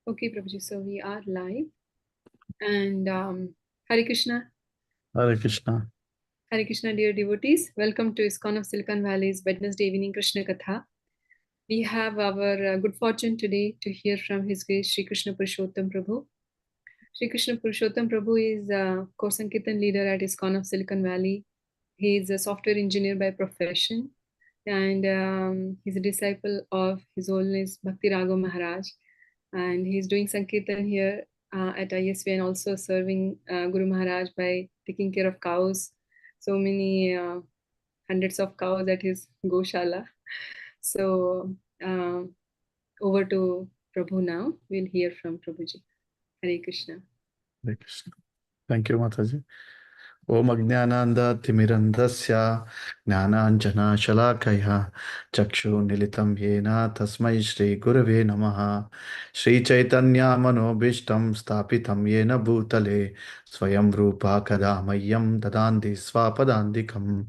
Okay, Prabhuji, so we are live. And Hare Krishna. Hare Krishna. Hare Krishna, dear devotees. Welcome to ISKCON of Silicon Valley's Wednesday evening Krishna Katha. We have our good fortune today to hear from His Grace Sri Krishna Purushottama Prabhu. Sri Krishna Purushottama Prabhu is a Course and Kirtan leader at ISKCON of Silicon Valley. He is a software engineer by profession, and he's a disciple of His Holiness Bhakti Raghav Maharaj. And he's doing Sankirtan here at ISV and also serving Guru Maharaj by taking care of cows. So many hundreds of cows at his Goshala. So over to Prabhu now. We'll hear from Prabhuji. Hare Krishna. Hare Krishna. Thank you, Mataji. Om Ajnananda Timirandasya Jnananjana Shalakaya Chakshu Nilitam Yena Tasmai Shri Gurave Namaha Shri Chaitanya Manobishtam Stapitam Yena Bhutale Swayam Rupa Kadamayam Dadandi Swapadandikam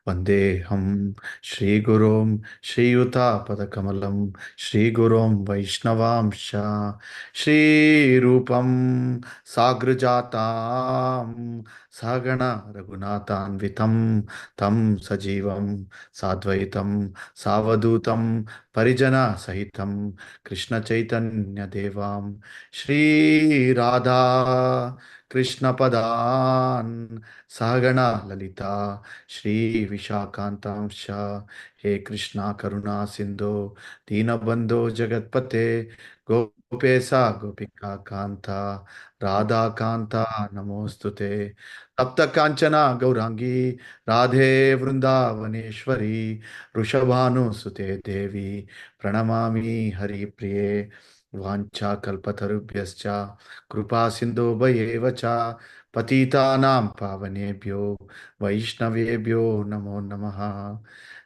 Vandeham Shri Gurum Shri Yuta Padakamalam Shri Gurum Vaishnavamsha Shri Rupam Sagrajatam Sagana Raghunathanvitam Tam Sajivam Sadvaitam Savadutam Parijana Sahitam Krishna Chaitanya Devam Shri Radha Krishna Padan Sagana Lalita Shri Vishakantamsha He Krishna Karuna Sindhu Dinabandho Jagatpate Gopesa Gopika Kanta Radha Kanta Namostute Tapta Kanchana Gaurangi Radhe Vrindavaneshwari Rushabhanu Sute Devi Pranamami Hari Priye Vancha Kalpatarubhyascha Krupa Sindhu Bhayevacha Patitanam Pavanebhyo Vaishnavebhyo Namo Namaha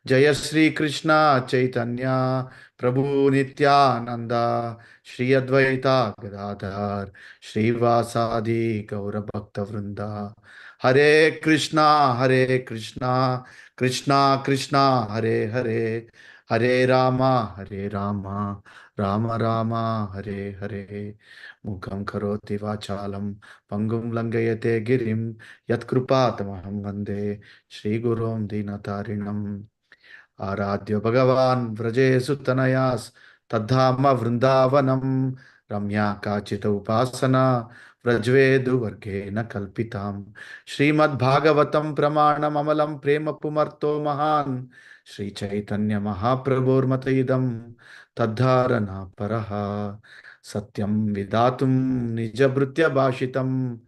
Jaya Sri Krishna Chaitanya Prabhu Nityananda Shri Advaita Gadadhar Srivasadi Gaura Bhakta Vrinda Hare Krishna Krishna Krishna Hare Hare Hare Rama Rama Rama Hare Hare Mukham Karoti Vachalam Pangum Langayate Girim Yatkrupatamaham Vande Shri Gurum Dinatarinam Aradhya Bhagavan Vraje Sutanayas Tadhama Vrindavanam Ramya Kachita Upasana Vrajvedu Vargena Kalpitam Srimad Bhagavatam Pramanam Amalam Prema Pumarto Mahan Sri Chaitanya Mahaprabhur Mataidam Tadharana Paraha Satyam Vidatum Nijabhrutya Bhashitam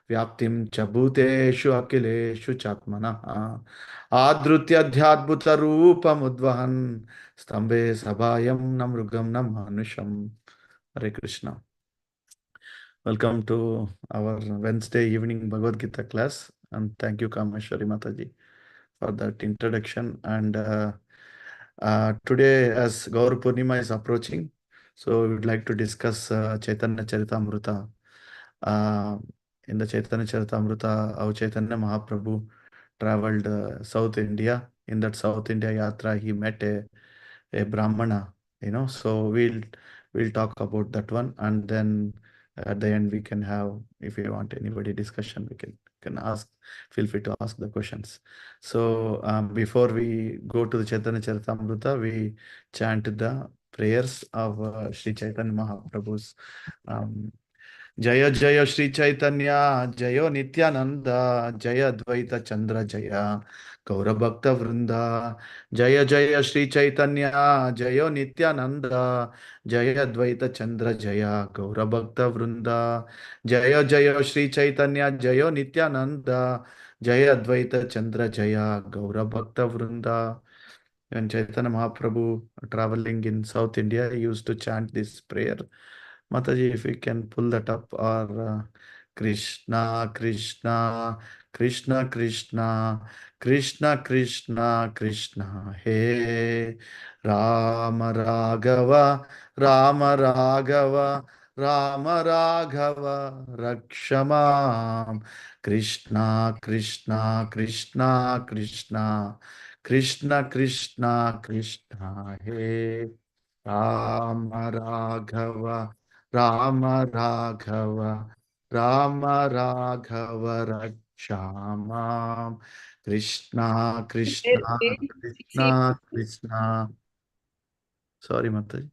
Vyaptim Chabhuteshu Akileshu Chatmanaha Adrutyadhyadbhuta Rupamudvahan Stambe Sabhayam Namrugam Namanusham. Hare Krishna. Welcome to our Wednesday evening Bhagavad Gita class, and thank you Kameshwari Mataji for that introduction. And today, as Gaur Purnima is approaching, so we would like to discuss Chaitanya Charitamrita. In the Chaitanya Charitamrita, our Chaitanya Mahaprabhu traveled South India. In that South India yatra, he met a Brahmana, So we'll talk about that one, and then at the end we can have, if you want anybody discussion, we can ask. Feel free to ask the questions. So before we go to the Chaitanya Charitamrita, we chant the prayers of Sri Chaitanya Mahaprabhu's. Jaya Jaya Sri Chaitanya, Jaya Nityananda, Jaya Dvaita Chandra Jaya, Gaura Bhakta Vrinda, Jaya Jaya Sri Chaitanya, Jaya Nityananda, Jaya Dvaita Chandra Jaya, Gaura Bhakta Vrinda, Jaya Jaya Sri Chaitanya, Jaya Nityananda, Jaya Dvaita Chandra Jaya, Gaura Bhakta Vrinda. When Chaitanya Mahaprabhu traveling in South India, he used to chant this prayer. Mataji, if we can pull that up, or Krishna, Krishna, Krishna, Krishna, Krishna, Krishna, Krishna, He Rama Raghava, Rama Raghava, Rama Raghava, Rakshamam, Krishna, Krishna, Krishna, Krishna, Krishna, Krishna, Krishna, He Rama Raghava, Rama Raghava, Rama Raghava Rakshama, Krishna, Krishna, Where in CC? Krishna, Krishna. Sorry, Mataji.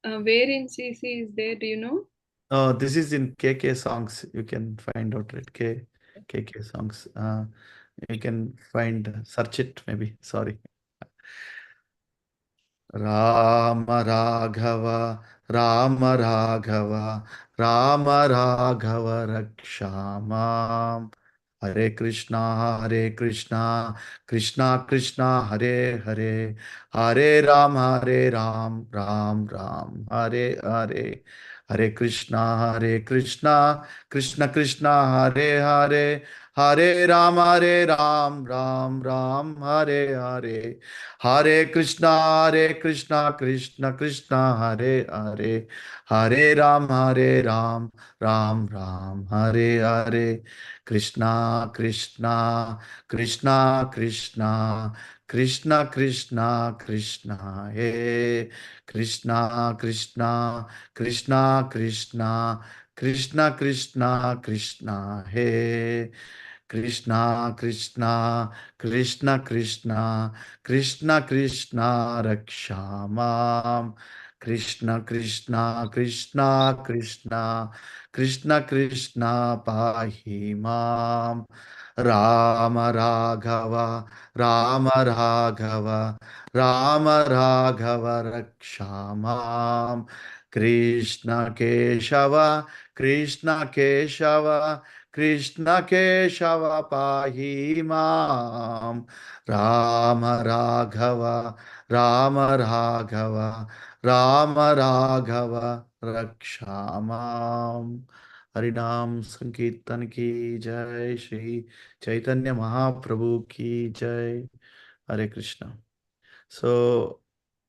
Where in CC is there? Do you know? Oh, this is in KK songs. You can find out, right? KK songs. You can find, search it maybe. Sorry. Rama Raghava, Rama Raghava, Rama Raghava Rakshamam. Hare Krishna, Hare Krishna, Krishna Krishna, Hare Hare, Hare Ram, Hare Ram, Ram Ram, Hare Hare, Hare Krishna, Hare Krishna, Krishna Krishna, Hare Hare, Hare Ram, Hare Ram, Ram Ram, Hare Hare. Hare Krishna, Hare Krishna, Krishna Krishna, Hare Hare, Hare Ram, Hare Ram, Ram Ram, Hare Hare, Krishna Krishna, Krishna Krishna, Krishna Krishna, Krishna, He Krishna Krishna, Krishna Krishna, Krishna Krishna, Krishna, He Krishna Krishna, Krishna Krishna, Krishna Krishna Rakshamam. Krishna Krishna, Krishna Krishna, Krishna Krishna Pahimam. Rama Raghava, Rama Raghava, Rama Raghava Rakshamam. Krishna Keshava, Krishna Keshava, Krishna Keshava Pahimam. Rama Raghava, Rama Raghava, Rama Raghava Rakshamam. Harinam Sankirtan ki jai, Shri Chaitanya Mahaprabhu ki jai. Hare Krishna. So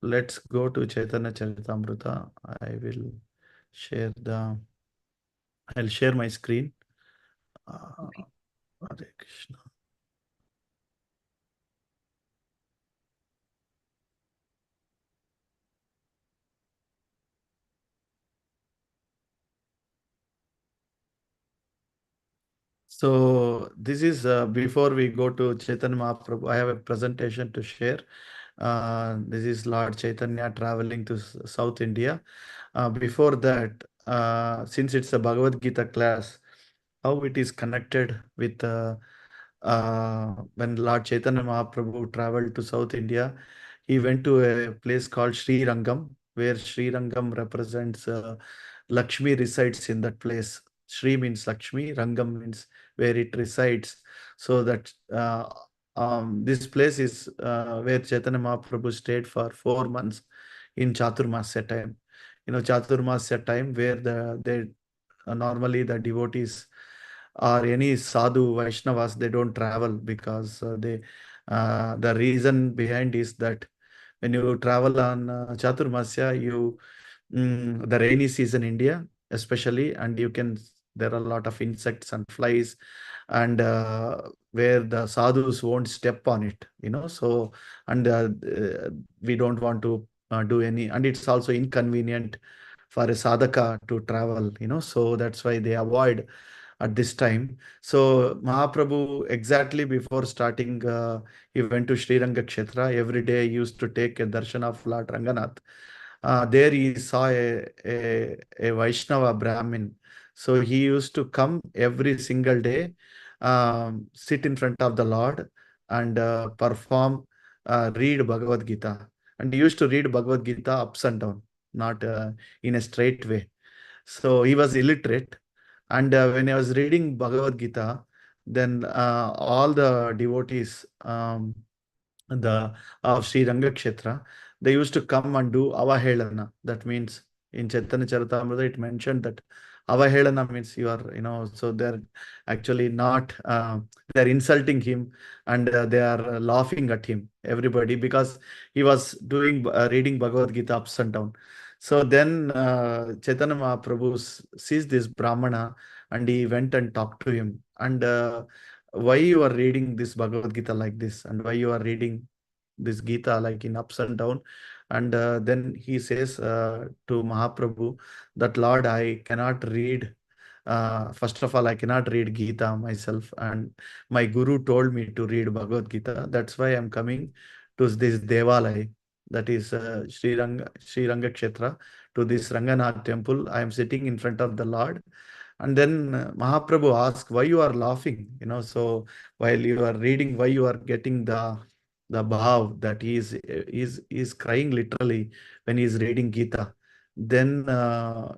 let's go to Chaitanya Charitamrita. Share the, I'll share my screen. Okay. Hare Krishna. So this is before we go to Chaitanya Mahaprabhu, I have a presentation to share. This is Lord Chaitanya traveling to South India. Before that, since it's a Bhagavad Gita class, how it is connected with when Lord Chaitanya Mahaprabhu traveled to South India, he went to a place called Sri Rangam, where Sri Rangam represents Lakshmi resides in that place. Sri means Lakshmi, Rangam means where it resides. So that this place is where Chaitanya Mahaprabhu stayed for 4 months in Chaturmasya time. Chaturmasya time where they normally the devotees or any sadhu Vaishnavas, they don't travel because the reason behind is that when you travel on Chaturmasya, the rainy season India especially, and there are a lot of insects and flies, and where the sadhus won't step on it, so, and we don't want to do any, and it's also inconvenient for a sadhaka to travel, so that's why they avoid at this time. So Mahaprabhu, exactly before starting, he went to Sri Ranga Kshetra. Every day he used to take a darshan of Lord Ranganath. There he saw a Vaishnava Brahmin. So he used to come every single day, sit in front of the Lord and perform, read Bhagavad Gita. And he used to read Bhagavad Gita ups and down, not in a straight way. So he was illiterate. And when I was reading Bhagavad Gita, then all the devotees, the of Sri Rangakshetra, they used to come and do avahelana. That means in Chaitanya Charitamrita, it mentioned that avahelana means so they're actually not, they're insulting him, and they are laughing at him, everybody, because he was doing reading Bhagavad Gita ups and down. So then Chaitanya Mahaprabhu sees this Brahmana, and he went and talked to him. And why you are reading this Bhagavad Gita like this, and why you are reading this Gita like in ups and down? And then he says to Mahaprabhu that, Lord, I cannot read. First of all, I cannot read Gita myself, and my guru told me to read Bhagavad Gita. That's why I'm coming to this Devalaya, that is Sri Ranga Kshetra, to this Ranganath temple. I am sitting in front of the Lord. And then Mahaprabhu asked, why you are laughing? So while you are reading, why you are getting the bhav that he is crying literally when he is reading Gita. Then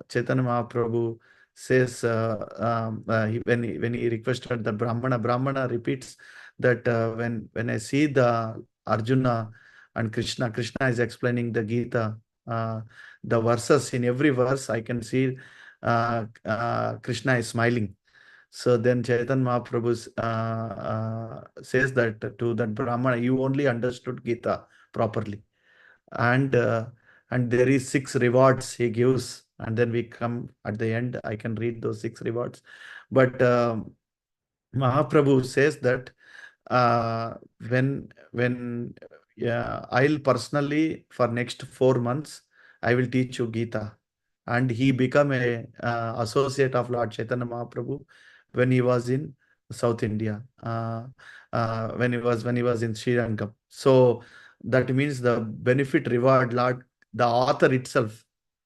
Chaitanya Mahaprabhu says, when he requested the Brahmana repeats that when I see the Arjuna and Krishna is explaining the Gita, uh, the verses, in every verse I can see Krishna is smiling. So then Chaitanya Mahaprabhu says that to that Brahmana, you only understood Gita properly. And and there is 6 rewards he gives. And then we come at the end, I can read those 6 rewards. But Mahaprabhu says that uh, when yeah, I'll personally for next 4 months I will teach you Gita. And he become a associate of Lord Chaitanya Mahaprabhu when he was in South India, when he was in Sri Lanka. So that means the benefit reward Lord, the author itself,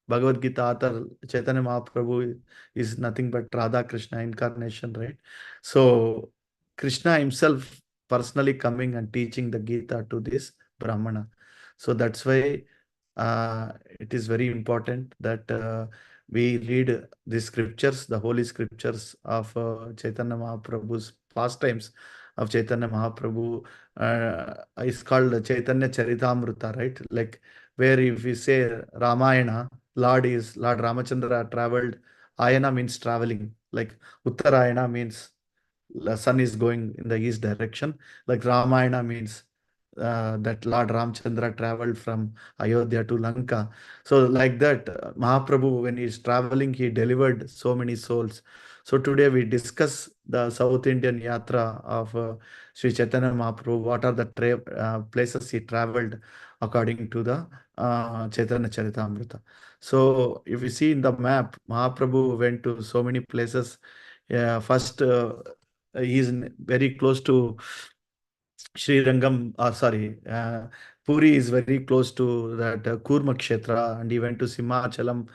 Bhagavad Gita author Chaitanya Mahaprabhu is nothing but Radha Krishna incarnation, right? So Krishna himself personally coming and teaching the Gita to this Brahmana. So that's why it is very important that we read the scriptures, the holy scriptures of Chaitanya Mahaprabhu's pastimes of Chaitanya Mahaprabhu. Is called Chaitanya Charitamrita, right? Like where if we say Ramayana, Lord Ramachandra traveled. Ayana means traveling. Like Uttarayana means the sun is going in the east direction. Like Ramayana means that Lord Ramchandra traveled from Ayodhya to Lanka. So like that, Mahaprabhu, when he is traveling, he delivered so many souls. So today we discuss the South Indian Yatra of Sri Chaitanya Mahaprabhu. What are the places he traveled according to the Chaitanya Charitamrita. So if you see in the map, Mahaprabhu went to so many places. Yeah, first, he is very close to Sri Rangam, sorry, Puri is very close to that Kurma Kshetra, and he went to Simachalam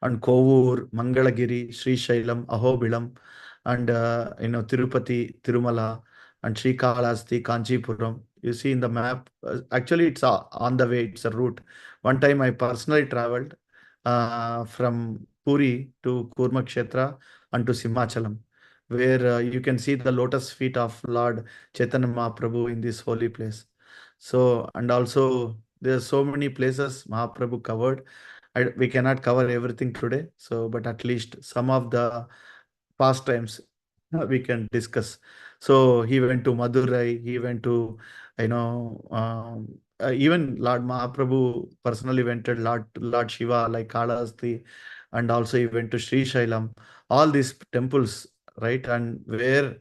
and Kovur, Mangalagiri, Sri Shailam, Ahobilam, and Tirupati, Tirumala, and Sri Kalasti, Kanchipuram. You see in the map, actually it's on the way, it's a route. One time I personally traveled from Puri to Kurma Kshetra and to Simachalam, where you can see the lotus feet of Lord Chaitanya Mahaprabhu in this holy place. So, and also there are so many places Mahaprabhu covered. We cannot cover everything today. So, but at least some of the pastimes we can discuss. So he went to Madurai. He went to, even Lord Mahaprabhu personally went to Lord Shiva like Kalahasti, and also he went to Sri Shailam. All these temples, right? And where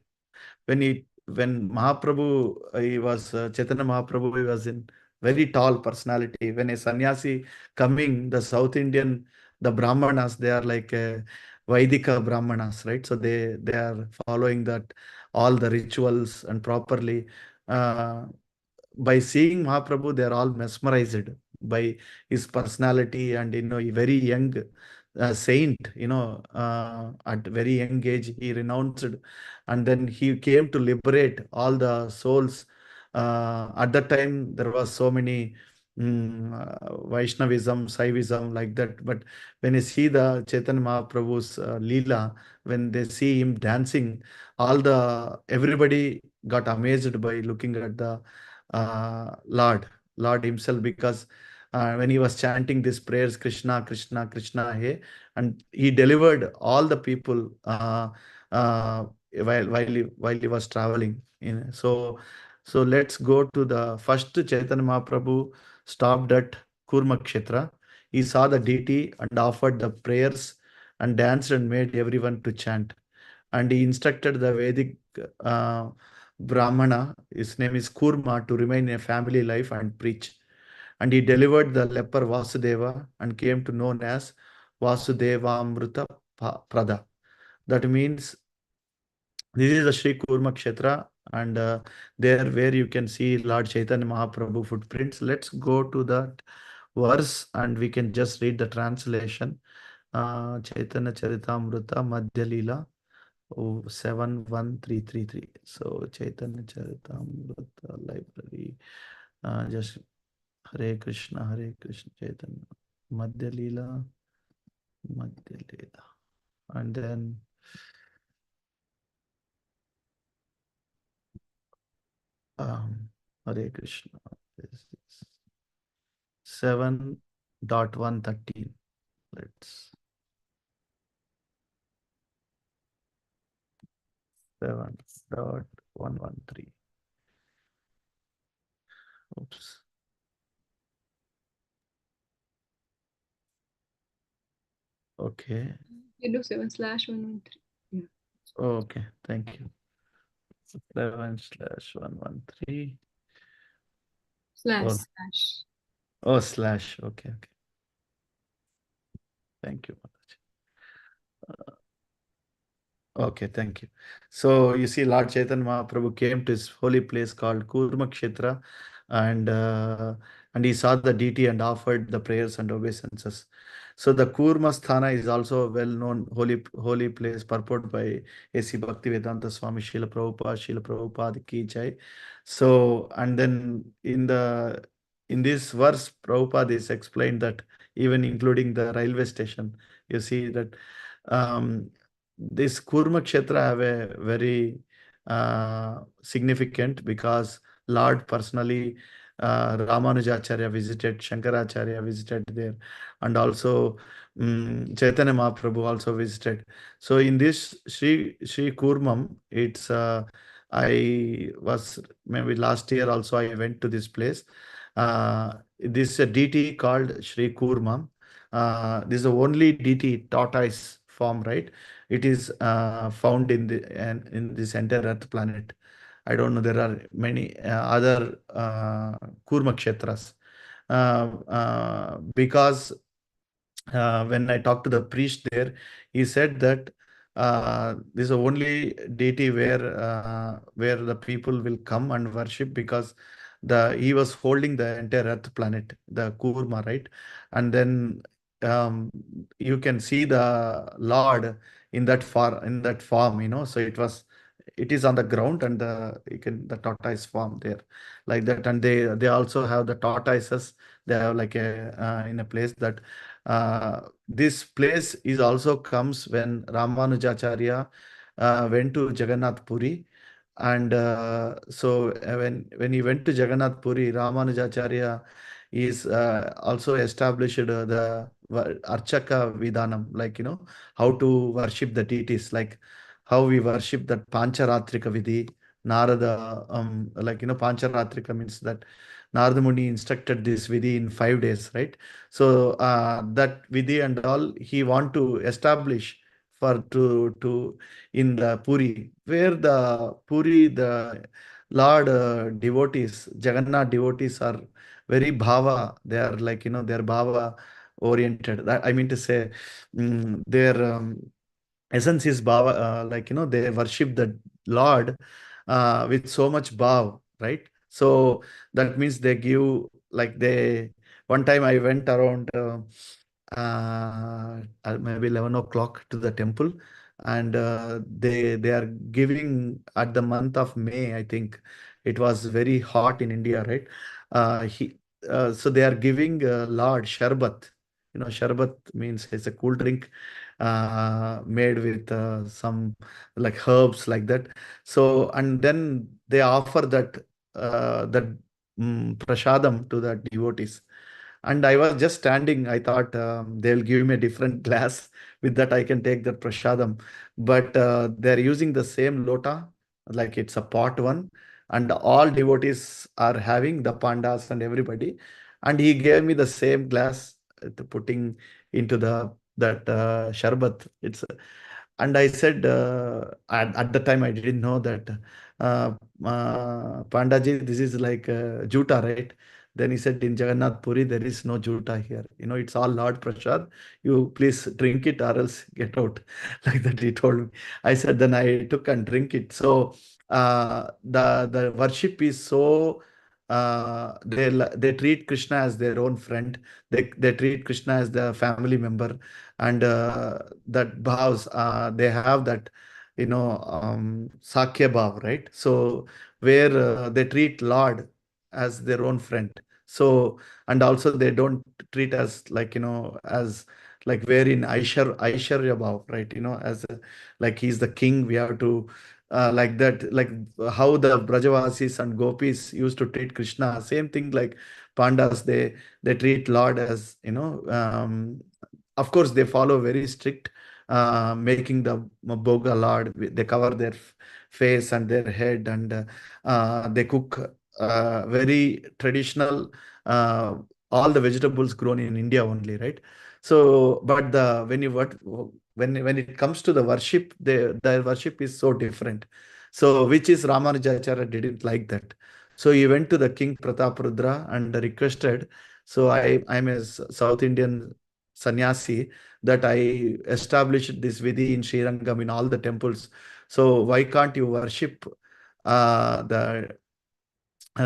when Mahaprabhu he was Chaitanya Mahaprabhu, he was in very tall personality. When a sannyasi coming, the South Indian, the Brahmanas, they are like Vaidika Brahmanas, right? So they are following that all the rituals and properly. Uh, by seeing Mahaprabhu, they are all mesmerized by his personality, and a very young saint. At very young age, he renounced, and then he came to liberate all the souls. At that time, there was so many Vaishnavism, Saivism, like that. But when you see the Chaitanya Mahaprabhu's Leela, when they see him dancing, everybody got amazed by looking at the Lord himself, because when he was chanting these prayers, Krishna, Krishna, Krishna, hey, and he delivered all the people while he was traveling. So let's go to the first. Chaitanya Mahaprabhu stopped at Kurma Kshetra. He saw the deity and offered the prayers and danced and made everyone to chant. And he instructed the Vedic uh, Brahmana, his name is Kurma, to remain in a family life and preach. and he delivered the leper Vasudeva and came to known as Vasudevamruta Prada. That means this is the Sri Kurma Kshetra, and there where you can see Lord Chaitanya Mahaprabhu footprints. Let's go to that verse and we can just read the translation. Chaitanya Charitamrita Madhya Leela 71333. So Chaitanya Charitamrita library. Just Hare Krishna Chaitanya Madhya Leela, Madhya Leela. And then Hare Krishna. This is 7.113. Let's 7.113. Oops. Okay. You do 7/113. Yeah. Okay. Thank you. 7/113. Slash, Oh, slash. oh, slash. Okay. Okay. Thank you. Okay, thank you. So you see, Lord Chaitanya Mahaprabhu came to his holy place called Kurma Kshetra, and he saw the deity and offered the prayers and obeisances. So the Kurma Sthana is also a well-known holy place purported by A.C. Bhaktivedanta Swami Srila Prabhupada Ki Jai. So and then in this verse, Prabhupada is explained that even including the railway station, you see that. Um, this Kurma Kshetra have a very significant because Lord personally Ramanujacharya visited, Shankaracharya visited there, and also Chaitanya Mahaprabhu also visited. So in this Sri Kurmam, it's I was maybe last year also I went to this place. This deity called Sri Kurmam. This is the only deity tortoise form, right? It is found in in this entire Earth planet. I don't know. There are many other Kurma Kshetras. Because when I talked to the priest there, he said that this is the only deity where the people will come and worship because he was holding the entire Earth planet, the Kurma, right? And then um, you can see the Lord in that form, So it is on the ground and the tortoise form there, like that. And they also have the tortoises. They have like a in a place that this place is also comes when Ramanujacharya went to Jagannath Puri. And so when he went to Jagannath Puri, Ramanujacharya is also established Archaka Vidhanam, like, how to worship the deities, like how we worship that Pancharatrika Vidhi. Narada, Pancharatrika means that Narada Muni instructed this Vidhi in 5 days, right? So that Vidhi and all he want to establish for to in the Puri, where the Lord devotees, Jagannath devotees are very bhava. They are like, they're bhava oriented. I mean to say, their essence is bhava, like, they worship the Lord with so much bhav, right? So that means they give, like, one time I went around maybe 11 o'clock to the temple, and they are giving at the month of May, I think. It was very hot in India, right? He So they are giving Lord Sharbat. Sharbat means it's a cool drink made with some like herbs, like that. So and then they offer that prasadam to the devotees. And I was just standing. I thought they'll give me a different glass. With that, I can take the prasadam. But they're using the same lota, like it's a pot one. And all devotees are having the pandas and everybody. And he gave me the same glass to putting into that sharbat. And I said, at the time, I didn't know that Pandaji, this is like Juta, right? Then he said, in Jagannath Puri, there is no juta here. It's all Lord Prasad. You please drink it or else get out. Like that he told me. I said, then I took and drink it. So the worship is so, they treat Krishna as their own friend. They treat Krishna as their family member. And that bhavs, they have that, Sakya Bhav, right? So where they treat Lord as their own friend. So, and also they don't treat us like, as like where in Aishwarya Bhav, right? As like he's the king, we have to, like that, like how the Brajavasis and Gopis used to treat Krishna. Same thing like Pandas, they treat Lord as, of course, they follow very strict, making the Boga Lord. They cover their face and their head, and they cook very traditional, all the vegetables grown in India only, right? So, but when it comes to the worship, their worship is so different. So, which is Ramanujacharya didn't like that. So he went to the King Prataparudra and requested. So I'm a South Indian sannyasi, that I established this vidhi in Srirangam in all the temples. So why can't you worship the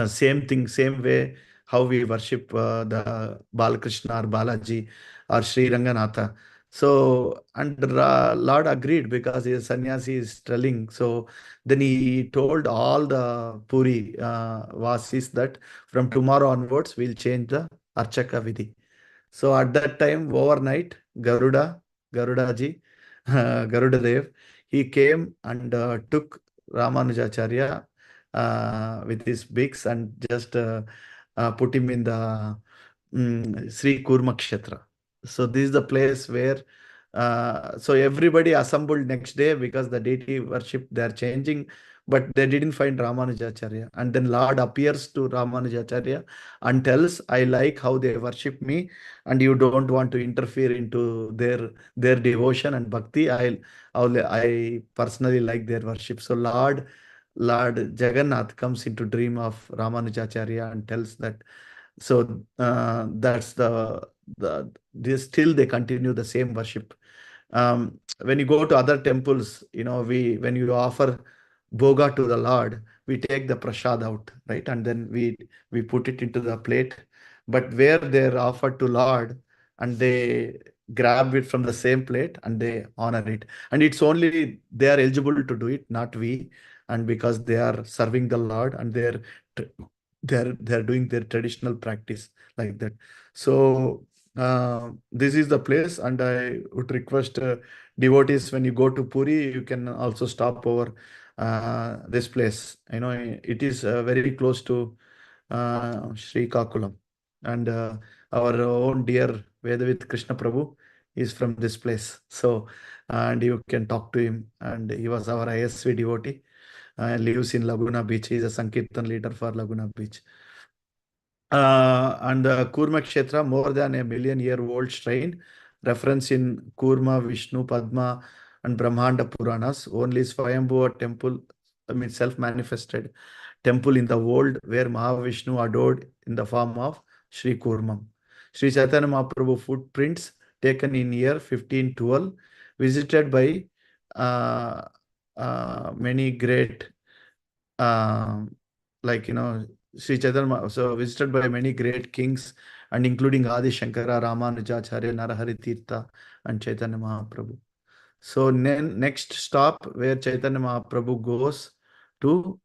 same thing, same way how we worship the Balakrishna or Balaji or Sri Ranganatha. So, and Lord agreed because his sannyasi is telling. So then he told all the Puri Vasis that from tomorrow onwards we'll change the Archaka Vidhi. So at that time, overnight, Garuda ji, Garuda Dev, he came and took Ramanujacharya with his bigs and just put him in the Sri Kurma Kshetra. So this is the place where, so everybody assembled next day because the deity worship they are changing, but they didn't find Ramanujacharya. And then Lord appears to Ramanujacharya and tells, I like how they worship me, and you don't want to interfere into their devotion and bhakti. I personally like their worship. So Lord Jagannath comes into dream of Ramanujacharya and tells that. So that's still they continue the same worship. When you go to other temples, when you offer boga to the Lord, we take the prasad out, right? And then we put it into the plate. But where they're offered to Lord, and they grab it from the same plate and they honor it. And it's only they are eligible to do it, not we. And because they are serving the Lord, and they're doing their traditional practice like that. So this is the place, and I would request devotees, when you go to Puri, you can also stop over this place. It is very close to Sri Kakulam, and our own dear Vedavit Krishna Prabhu is from this place. So, and you can talk to him, and he was our ISV devotee. Lives in Laguna Beach. He is a Sankirtan leader for Laguna Beach. And the Kurma Kshetra, more than a million-year-old shrine, reference in Kurma, Vishnu, Padma, and Brahmanda Puranas. Only Swayambhuva temple, I mean self-manifested temple in the world where Mahavishnu adored in the form of Sri Kurmam. Sri Chaitanya Mahaprabhu footprints taken in year 1512, visited by uh, many great, uh, like, Sri Chaitanya, so visited by many great kings, and including Adi Shankara, Ramanujacharya, Narahari Tirtha, and Chaitanya Mahaprabhu. So next stop where Chaitanya Mahaprabhu goes to,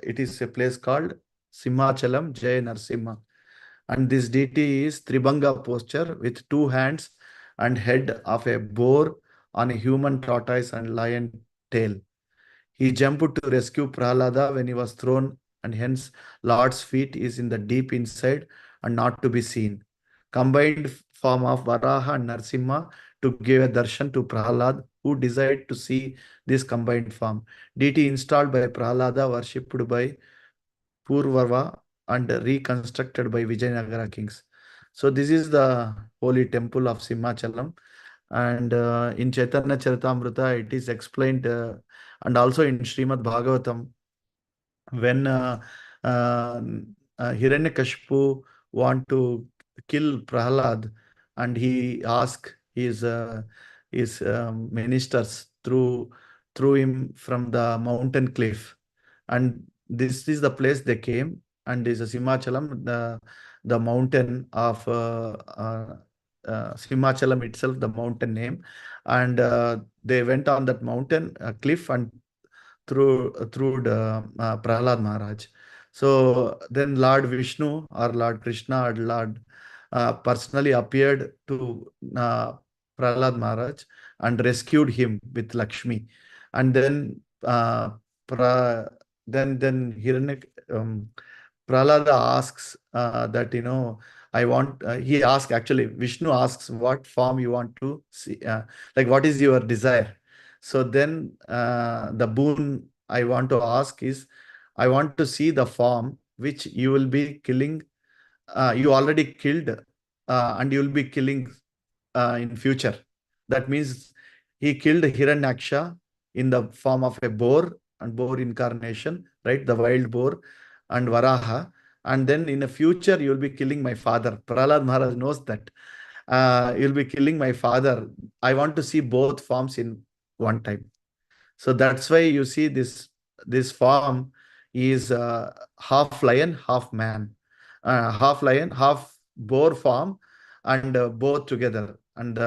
it is a place called Simhachalam Jai Narsimha. And this deity is Tribhanga posture with two hands and head of a boar on a human tortoise and lion tail. He jumped to rescue Prahlada when he was thrown, and hence Lord's feet is in the deep inside and not to be seen. Combined form of Varaha and Narsimha to give a darshan to Prahlad, who desired to see this combined form. Deity installed by Prahlada, worshipped by Purvava, and reconstructed by Vijayanagara kings. So this is the holy temple of Simhachalam. And in Chaitanya Charitamrita, it is explained, and also in Srimad Bhagavatam, when Hiranyakashipu want to kill Prahlad, and he asked his ministers through him from the mountain cliff, and this is the place they came, and is a Simachalam, the mountain of Simachalam itself, the mountain name, and they went on that mountain cliff and through the Prahlad Maharaj. So then Lord Vishnu or Lord Krishna or Lord personally appeared to Prahlad Maharaj and rescued him with Lakshmi. And then pra, then Hiranyak, Prahlada asks that, I want, he asks actually, Vishnu asks what form you want to see, like what is your desire. So then the boon I want to ask is, I want to see the form which you will be killing, you already killed, and you will be killing in future. That means he killed Hiranyaksha in the form of a boar and boar incarnation, right? The wild boar and Varaha. And then in the future, you will be killing my father. Prahlad Maharaj knows that. You'll be killing my father. I want to see both forms in one time. So that's why you see this form is half lion, half man, half lion, half boar form, and both together, and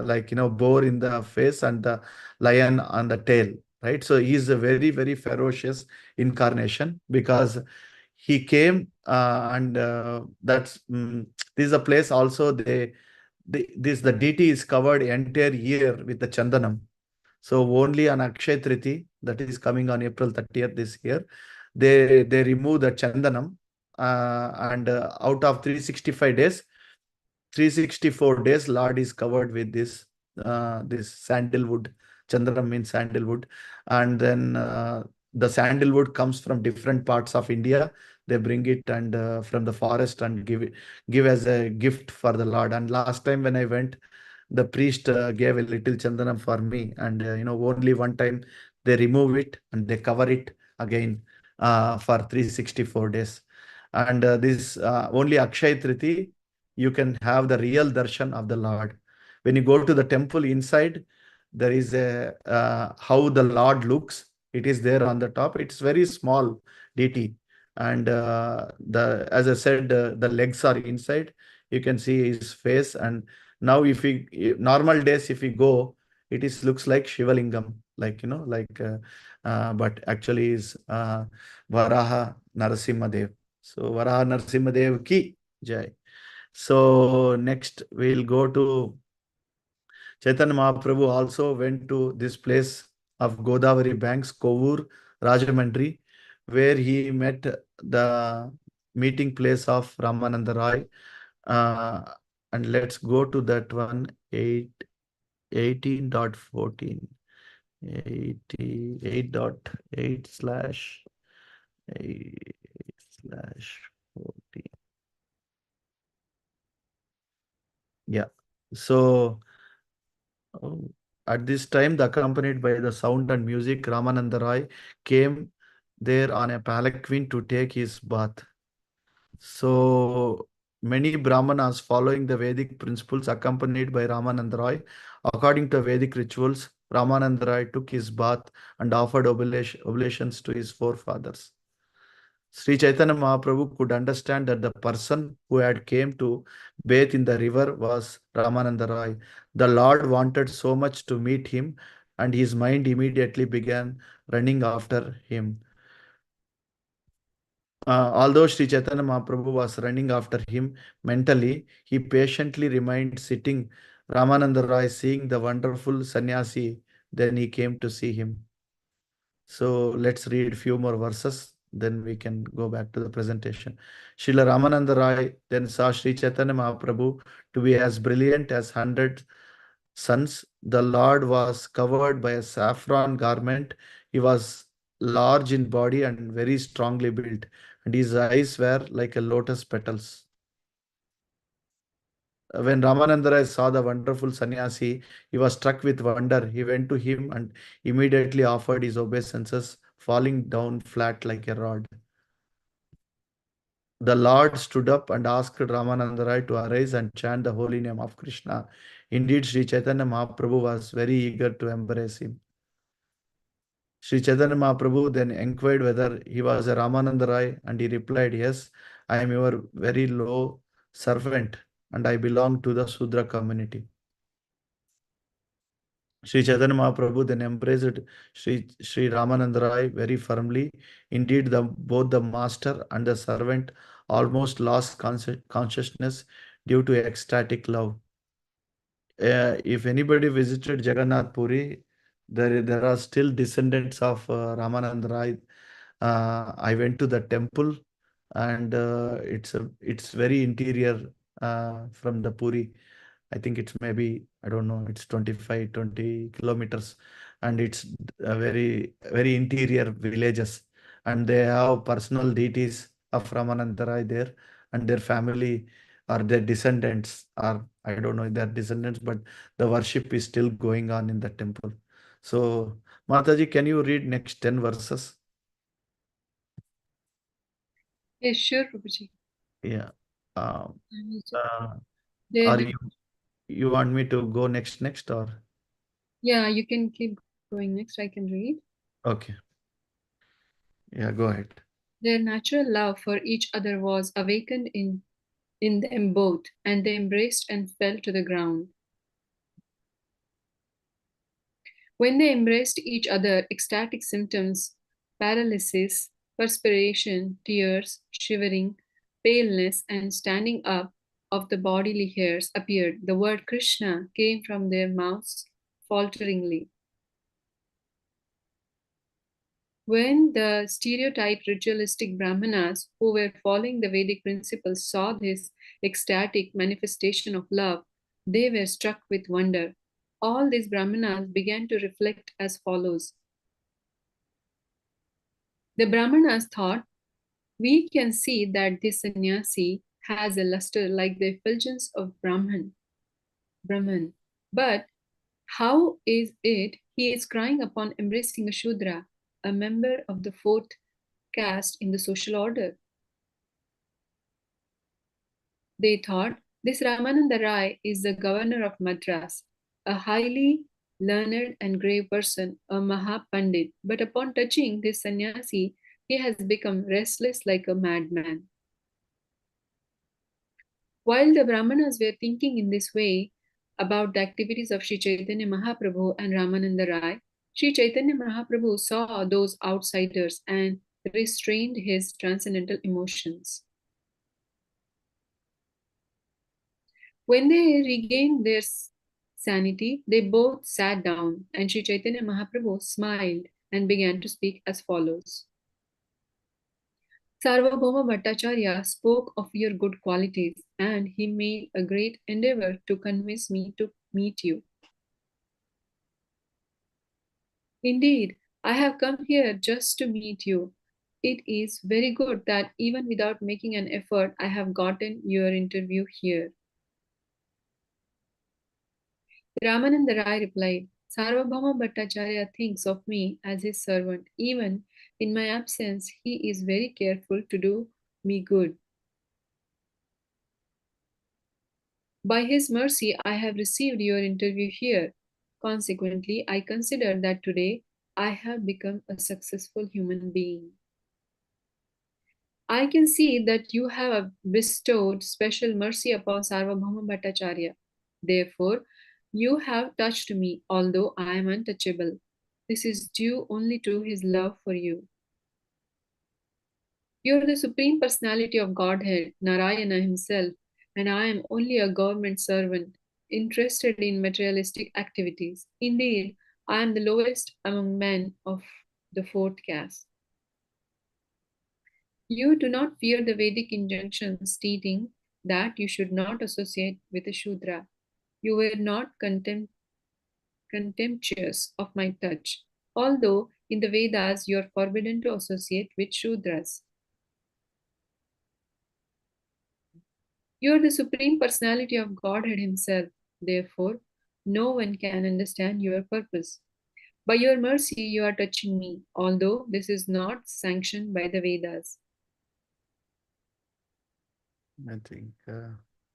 like boar in the face and the lion on the tail, right? So he's a very very ferocious incarnation because he came and that's this is a place also the deity is covered entire year with the chandanam. So only on Akshay Triti, that is coming on April 30th this year, they remove the chandanam, and out of 365 days, 364 days, Lord is covered with this sandalwood. Chandanam means sandalwood, and then the sandalwood comes from different parts of India. They bring it and from the forest and give as a gift for the Lord. And last time when I went, the priest gave a little chandanam for me, and only one time they remove it and they cover it again for 364 days. And this only Akshay Triti you can have the real darshan of the Lord. When you go to the temple inside, there is a how the Lord looks. It is there on the top. It's very small deity, and the as I said, the legs are inside. You can see his face. And now, if we normal days, if we go, it is looks like Shivalingam, like but actually is Varaha Narasimhadev. So Varaha Narasimhadev ki jai. So next we'll go to Chaitanya Mahaprabhu also went to this place of Godavari banks, Kovur, Rajamandri, where he met the meeting place of Ramananda Roy. Uh, and let's go to that one, 18.14. 88.8 slash 8 slash 14. Yeah. So at this time, accompanied by the sound and music, Ramananda Roy came there on a palanquin to take his bath. So many Brahmanas following the Vedic principles accompanied by Ramananda Roy. According to Vedic rituals, Ramananda Roy took his bath and offered oblations to his forefathers. Sri Chaitanya Mahaprabhu could understand that the person who had came to bathe in the river was Ramananda Roy. The Lord wanted so much to meet him, and his mind immediately began running after him. Although Sri Chaitanya Mahaprabhu was running after him mentally, he patiently remained sitting. Ramananda Roy, seeing the wonderful sannyasi, then he came to see him. So let's read few more verses, then we can go back to the presentation. Srila Ramananda Roy then saw Sri Chaitanya Mahaprabhu to be as brilliant as 100 suns. The Lord was covered by a saffron garment. He was large in body and very strongly built, and his eyes were like a lotus petals. When Ramananda Rai saw the wonderful sannyasi, he was struck with wonder. He went to him and immediately offered his obeisances, falling down flat like a rod. The Lord stood up and asked Ramananda Rai to arise and chant the holy name of Krishna. Indeed, Sri Chaitanya Mahaprabhu was very eager to embrace him. Sri Chaitanya Mahaprabhu then inquired whether he was a Ramananda Rai, and he replied, "Yes, I am your very low servant and I belong to the Sudra community." Sri Chaitanya Mahaprabhu then embraced Sri Ramananda Rai very firmly. Indeed, both the master and the servant almost lost consciousness due to ecstatic love. If anybody visited Jagannath Puri, there are still descendants of Ramananda Rai. I went to the temple, and it's very interior from the Puri. I think it's maybe, I don't know, it's 25, 20 kilometers, and it's a very interior villages, and they have personal deities of Ramananda Rai there, and their family or their descendants, or I don't know their descendants, but the worship is still going on in the temple. So, Mataji, can you read next 10 verses? Yes, sure, Prabhuji. Yeah. Um, uh, There or we, you want me to go next or? yeah, you can keep going next. I can read. Okay. Yeah, go ahead. Their natural love for each other was awakened in them both, and they embraced and fell to the ground. When they embraced each other, ecstatic symptoms, paralysis, perspiration, tears, shivering, paleness, and standing up of the bodily hairs appeared. The word Krishna came from their mouths falteringly. When the stereotyped ritualistic Brahmanas who were following the Vedic principles saw this ecstatic manifestation of love, they were struck with wonder. All these Brahmanas began to reflect as follows. The Brahmanas thought, we can see that this sannyasi has a luster like the effulgence of Brahman. But how is it he is crying upon embracing a Shudra, a member of the fourth caste in the social order? They thought this Ramananda Rai is the governor of Madras, a highly learned and grave person, a Mahapandit. But upon touching this sannyasi, he has become restless like a madman. While the Brahmanas were thinking in this way about the activities of Sri Chaitanya Mahaprabhu and Ramananda Rai, Sri Chaitanya Mahaprabhu saw those outsiders and restrained his transcendental emotions. When they regained their sanity, they both sat down, and Sri Chaitanya Mahaprabhu smiled and began to speak as follows. Sarvabhauma Bhattacharya spoke of your good qualities, and he made a great endeavor to convince me to meet you. Indeed, I have come here just to meet you. It is very good that even without making an effort, I have gotten your interview here. Ramananda Rai replied, Sarvabhauma Bhattacharya thinks of me as his servant. Even in my absence, he is very careful to do me good. By his mercy, I have received your interview here. Consequently, I consider that today I have become a successful human being. I can see that you have bestowed special mercy upon Sarvabhauma Bhattacharya. Therefore, you have touched me, although I am untouchable. This is due only to his love for you. You are the Supreme Personality of Godhead, Narayana himself, and I am only a government servant, interested in materialistic activities. Indeed, I am the lowest among men of the fourth caste. You do not fear the Vedic injunctions stating that you should not associate with a Shudra. You were not contemptuous of my touch, although in the Vedas you are forbidden to associate with Shudras. You are the Supreme Personality of Godhead Himself. Therefore, no one can understand your purpose. By your mercy, you are touching me, although this is not sanctioned by the Vedas. I think,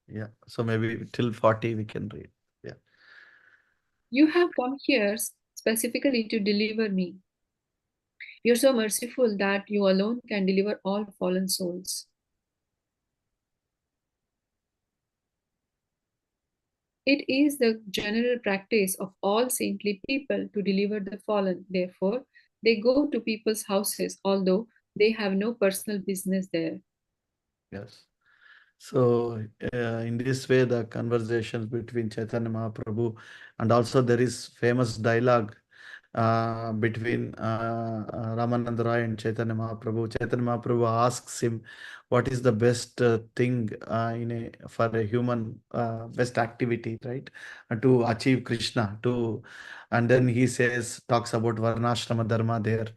yeah. So maybe till 40 we can read. Yeah. You have come here specifically to deliver me. You're so merciful that you alone can deliver all fallen souls. It is the general practice of all saintly people to deliver the fallen. Therefore, they go to people's houses, although they have no personal business there. Yes. So, in this way, the conversations between Chaitanya Mahaprabhu, and also there is famous dialogue between Ramananda Roy and Chaitanya Mahaprabhu. Chaitanya Mahaprabhu asks him, "What is the best thing for a human best activity, right? To achieve Krishna." And then he talks about Varnashrama Dharma there,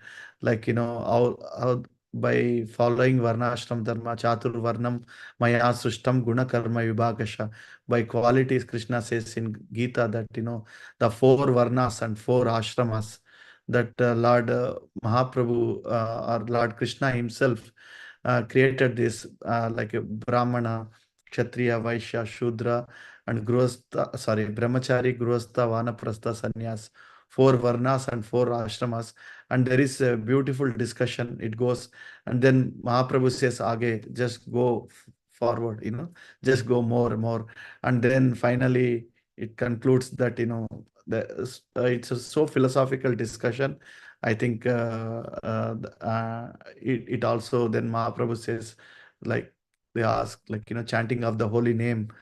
like how by following Varnashram Dharma, Chatur Varnam Maya Srishtam Guna Karma Vibhagasha. By qualities, Krishna says in Gita that, the four Varnas and four Ashramas, that Lord Mahaprabhu or Lord Krishna himself created this like a Brahmana, Kshatriya, Vaishya, Shudra, and Brahmachari, Grihastha, Vanaprastha, Sannyas. Four Varnas and four Ashramas. And there is a beautiful discussion. It goes, and then Mahaprabhu says, Age, just go forward, just go more and more. And then finally, it concludes that, it's a so philosophical discussion. I think it also then Mahaprabhu says, like, they ask, like, chanting of the holy name,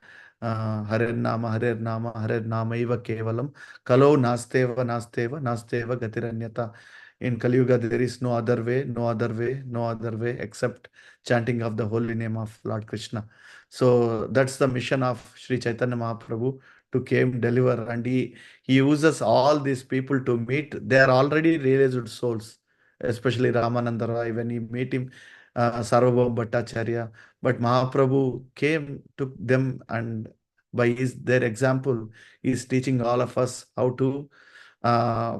Hare Nama, Hare Nama, Hare Nama Eva Kevalam, Kalo Nasteva, Nasteva, Nasteva Gatiranyata. In Kali Yuga, there is no other way, no other way, no other way except chanting of the holy name of Lord Krishna. So that's the mission of Sri Chaitanya Mahaprabhu, to came deliver, and he uses all these people to meet. They are already realized souls, especially Ramananda Roy. When he meet him, Sarvabhauma Bhattacharya, but Mahaprabhu came to them, and by their example, he is teaching all of us how to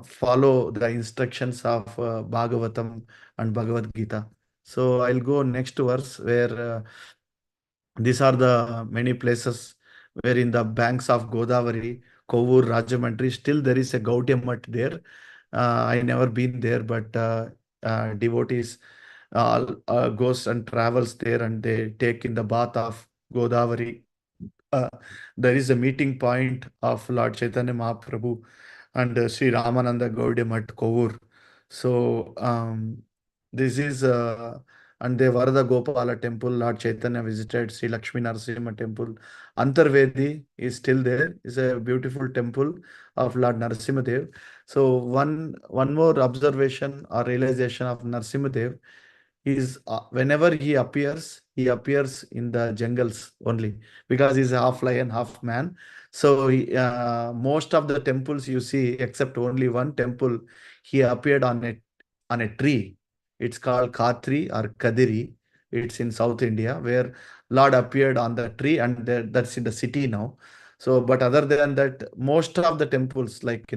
follow the instructions of Bhagavatam and Bhagavad Gita. So I'll go next verse where these are the many places where in the banks of Godavari, Kovur, Rajamandri, still there is a Gaudiya Mutt there. I never been there, but devotees goes and travels there, and they take in the bath of Godavari. uh, there is a meeting point of Lord Chaitanya Mahaprabhu and Sri Ramananda Gaudiya Mutt Kovur. So this is and the Varada Gopala temple, Lord Chaitanya visited. Sri Lakshmi Narasimha temple. Antarvedi is still there. It's a beautiful temple of Lord Narasimha Dev. So one more observation or realization of Narasimha Dev is, whenever he appears in the jungles only, because he's half lion, half man. So most of the temples you see, except only one temple, he appeared on a tree. It's called Khatri or Kadiri. It's in South India, where Lord appeared on the tree, and that's in the city now. So, but other than that, most of the temples, like,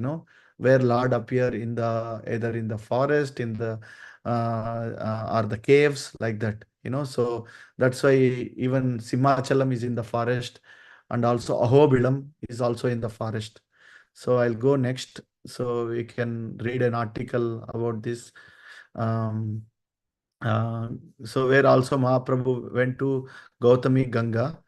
where Lord appear in the either in the forest, in the or the caves, like that. So that's why even Simachalam is in the forest, and also Ahobilam is also in the forest. So I'll go next, so we can read an article about this. Um, uh, so where also Mahaprabhu went to Gautami Ganga,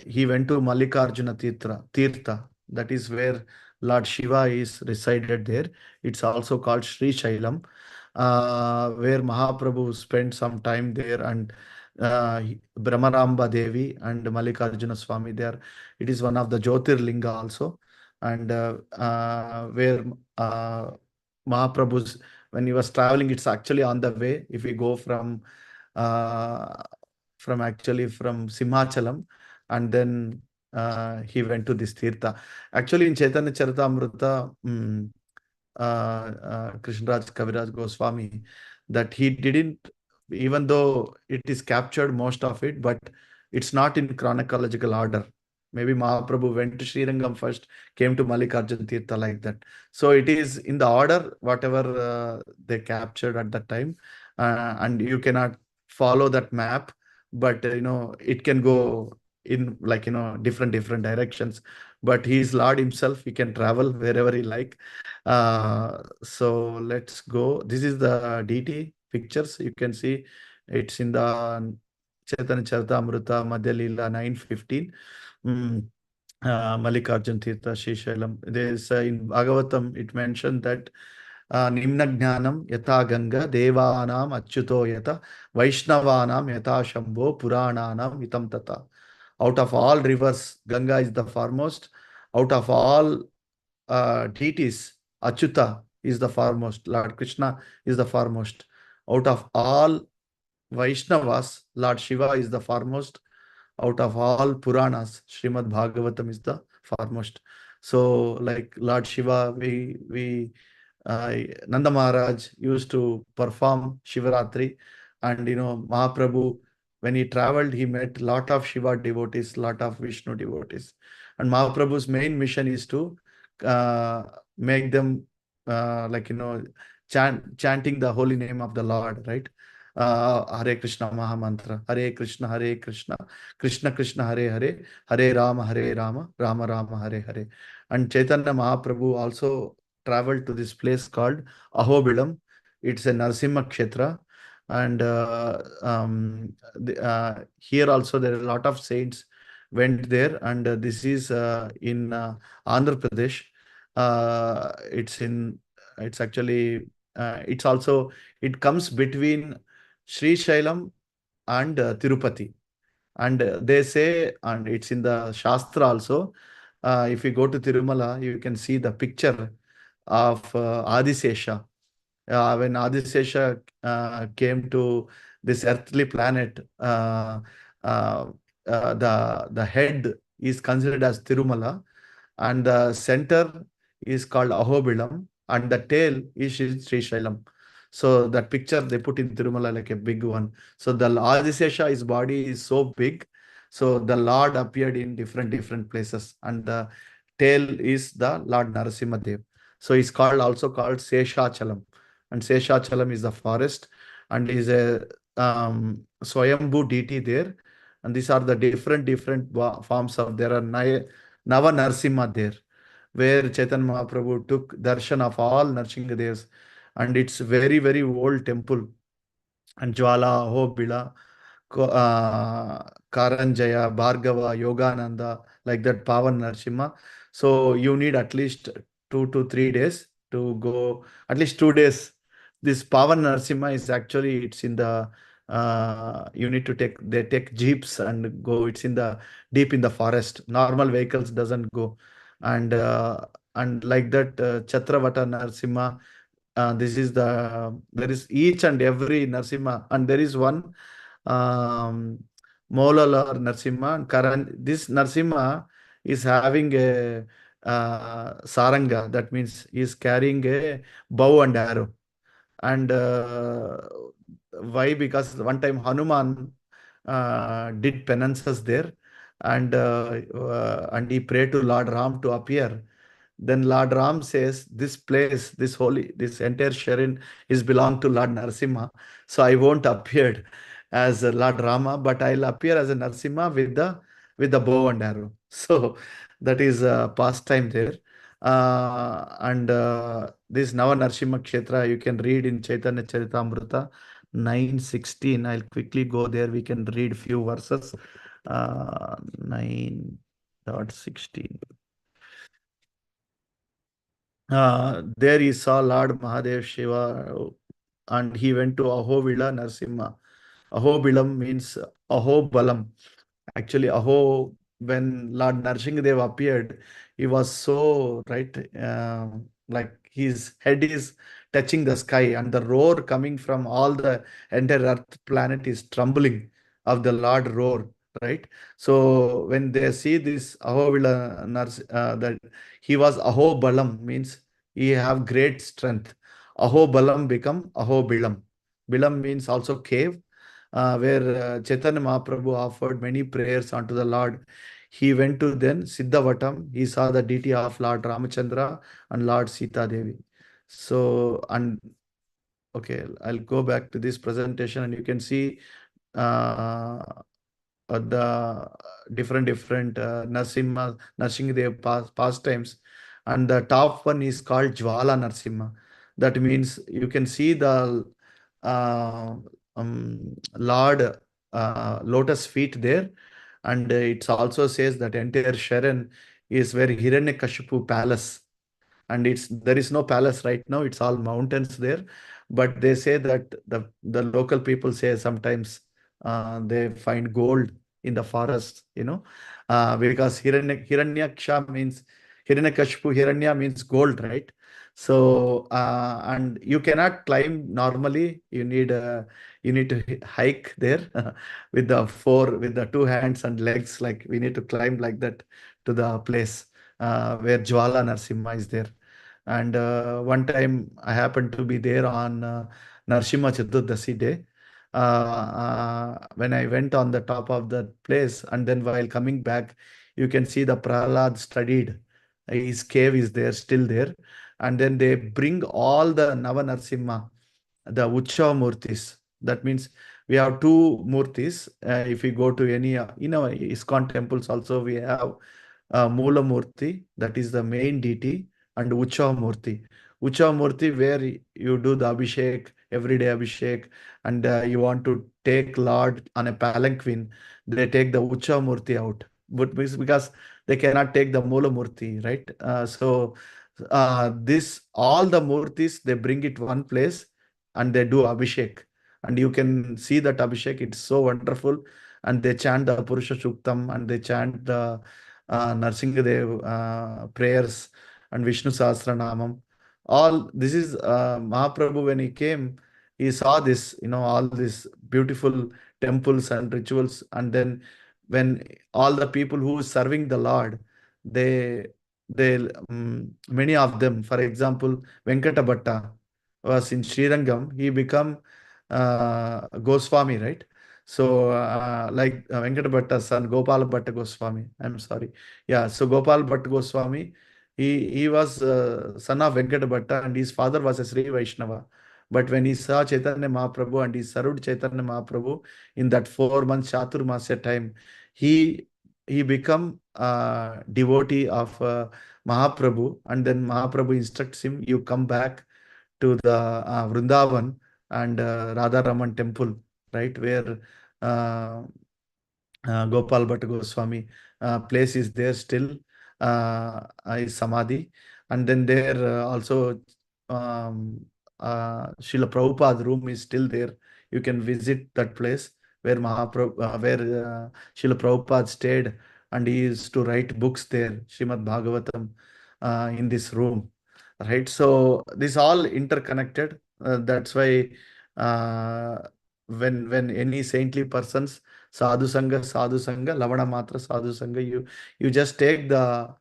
he went to Mallikarjuna Tirtha. That is where Lord Shiva is resided there. It's also called Sri Shailam, where Mahaprabhu spent some time there, and Brahmaramba Devi and Mallikarjuna Swami there. It is one of the Jyotirlinga also, and where uh, Mahaprabhu's, when he was traveling, it's actually on the way. If we go uh, from Simhachalam, and then he went to this Tirtha. Actually, in Chaitanya Charitamrita, Krishnaraj Kaviraj Goswami, that he didn't, even though it is captured most of it, but it's not in chronological order. Maybe Mahaprabhu went to Srirangam first, came to Mallikarjun Tirtha, like that. So it is in the order, whatever they captured at that time. And you cannot follow that map, but it can go in, like, different directions. But he is Lord himself. He can travel wherever he like. So let's go. This is the DT pictures. You can see it's in the Chaitanya Charitamrita Madhya Leela 9:15. Mm. Mallikarjun Tirtha Srisailam. There's in Bhagavatam it mentioned that Nimna Jnanam Yata Ganga Devanam Achyuto Yata Vaishnavanam Yata Shambho Purananam Itam Tata. Out of all rivers, Ganga is the foremost. Out of all deities, Achyuta is the foremost. Lord Krishna is the foremost. Out of all Vaishnavas, Lord Shiva is the foremost. Out of all Puranas, Srimad Bhagavatam is the foremost. So, like Lord Shiva, Nanda Maharaj used to perform Shivaratri, and Mahaprabhu, when he traveled, he met lot of Shiva devotees, lot of Vishnu devotees, and Mahaprabhu's main mission is to uh, make them like chanting the holy name of the Lord, right? Hare Krishna Maha Mantra, Hare Krishna, Krishna Krishna Hare Hare, Hare Rama, Rama Rama Hare Hare. And Chaitanya Mahaprabhu also traveled to this place called Ahobilam. It's a Narsimha Kshetra. And here also there are a lot of saints went there. And this is in Andhra Pradesh. It's in, it's actually, it's also, it comes between Sri Shailam and Tirupati. And they say, and it's in the Shastra also, if you go to Tirumala, you can see the picture of Adisesha. When Adisesha came to this earthly planet, the head is considered as Tirumala, and the center is called Ahobilam, and the tail is Sri Shailam. So that picture they put in Tirumala like a big one. So the Adisesha, his body is so big. So the Lord appeared in different places, and the tail is the Lord Narasimha. So he's called, also called Seshachalam, and Seshachalam is the forest, and is a Swayambhu deity there. And these are the different forms of, there are Nava Narsimha there, where Chaitanya Mahaprabhu took darshan of all Narsingadevs. And it's very old temple. And Jwala, Ahobila, Karanjaya, Bhargava, Yogananda, like that, Pavan Narsimha. So you need at least 2 to 3 days to go, at least 2 days. This Pavan Narsimha is actually, it's in the, you need to take, they take jeeps and go, it's in the, deep in the forest. Normal vehicles doesn't go. And like that, Chatravata Narsimha, this is the, there is each and every Narsimha, and there is one um, Molala or Narsimha. And this Narsimha is having a saranga, that means he is carrying a bow and arrow. And why? Because one time Hanuman did penances there, and he prayed to Lord Ram to appear. Then Lord Ram says, this place, this holy, this entire Sharin is belong to Lord Narasimha. So I won't appear as a Lord Rama, but I'll appear as a Narasimha with the bow and arrow. So that is a pastime there. And this Nava Narsimha Kshetra, you can read in Chaitanya Charitamrita 9:16. I'll quickly go there. We can read few verses. 9.16. There he saw Lord Mahadev Shiva, and he went to Ahovila Narsimha. Ahobilam means Ahobalam. Actually, when Lord Narsingadev appeared, he was so, right, like his head is touching the sky, and the roar coming from all the entire earth planet is trembling of the Lord roar, right? So when they see this Ahovila that he was Ahobalam, means he have great strength. Ahobalam become Ahobilam. Bilam means also cave, where Chaitanya Mahaprabhu offered many prayers unto the Lord. He went to then Siddhavatam. He saw the deity of Lord Ramachandra and Lord Sita Devi. So, and okay, I'll go back to this presentation, and you can see uh, the different nursing their pastimes, and the top one is called Jwala Narsimha. That means you can see the uh, Lord lotus feet there, and it also says that entire Sharon is where Hiranyakashipu palace, and it's there is no palace right now, it's all mountains there. But they say that the local people say sometimes they find gold in the forest, because Hiranyaksha means Hiranyakashipu, Hiranya means gold, right? So and you cannot climb normally, you need to hike there with the two hands and legs, like we need to climb like that to the place where Jwala Narsimha is there. And one time I happened to be there on Narsimha Chaturdasi day. When I went on the top of the place, and then while coming back, you can see the Prahlad studied. His cave is there, still there. And then they bring all the Nava Narsimha, the Ucha Murtis. That means we have two Murtis. If we go to any, ISKCON temples also, we have Mula Murti, that is the main deity, and Ucha Murti. Ucha Murti, where you do the Abhishek, everyday Abhishek, and you want to take Lord on a palanquin, they take the Ucha Murti out. But because they cannot take the Mula Murti, right? So this all the Murtis, they bring it one place and they do Abhishek. And you can see that Abhishek, it's so wonderful. And they chant the Purushottama, and they chant the Narsingadev prayers and Vishnu Sahasranamam. All this is Mahaprabhu, when he came, he saw this, all these beautiful temples and rituals. And then when all the people who is serving the Lord, they many of them, for example, Venkata Bhatta was in Srirangam, he become Goswami, right? So, like Venkata Bhatta's son, Gopal Bhatta Goswami. I'm sorry. Yeah, so Gopal Bhatta Goswami, he was son of Venkata Bhatta, and his father was a Sri Vaishnava. But when he saw Chaitanya Mahaprabhu and he served Chaitanya Mahaprabhu in that 4 months Chaturmasya time, he he become devotee of Mahaprabhu, and then Mahaprabhu instructs him, you come back to the Vrindavan and Radha Raman temple, right, where uh, Gopal Bhatta Goswami place is there still, is Samadhi. And then there also um, Srila Prabhupada room is still there. You can visit that place where where Srila Prabhupada stayed, and he used to write books there, Srimad Bhagavatam, in this room, right? So this all interconnected. That's why uh, when any saintly persons, sadhu sangha, lavana matra sadhu sangha, you just take the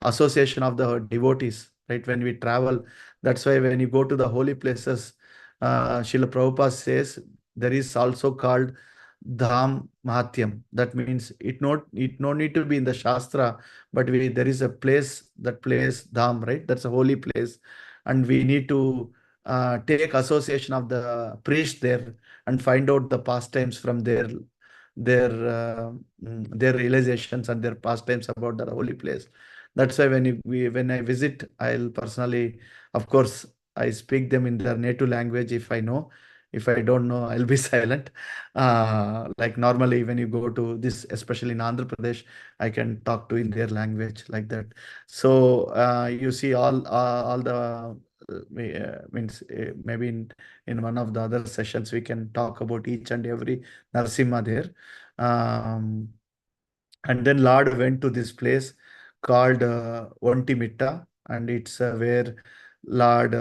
association of the devotees, right? When we travel, that's why when you go to the holy places, Srila Prabhupada says there is also called dham mahatyam. That means it no need to be in the shastra, but there is a place, that place dham, right? That's a holy place, and we need to take association of the priest there and find out the pastimes from their their realizations and their pastimes about the holy place. That's why when I visit, I'll personally, of course, I speak them in their native language if I know. If I don't know, I'll be silent. Like normally, when you go to this, especially in Andhra Pradesh, I can talk to in their language like that. So you see, all the means maybe in one of the other sessions we can talk about each and every Narsimha there. Um, and then Lord went to this place called Ontimitta, and it's where Lord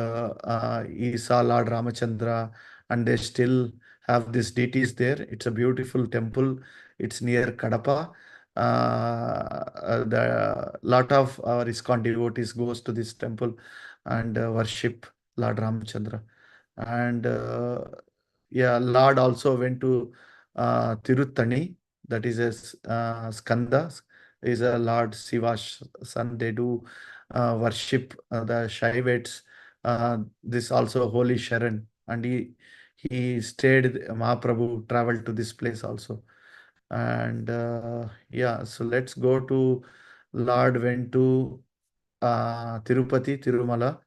he saw Lord Ramachandra, and they still have these deities there. It's a beautiful temple. It's near Kadapa. The lot of our ISKCON devotees goes to this temple and worship Lord Ramachandra. And yeah, Lord also went to Tiruttani, that is Skanda, is a Lord Shiva's son. They do worship the Shaivites. This also Holy Sharan, and he stayed. Mahaprabhu traveled to this place also. And yeah, so let's go to Lord went to Tirupati, Tirumala,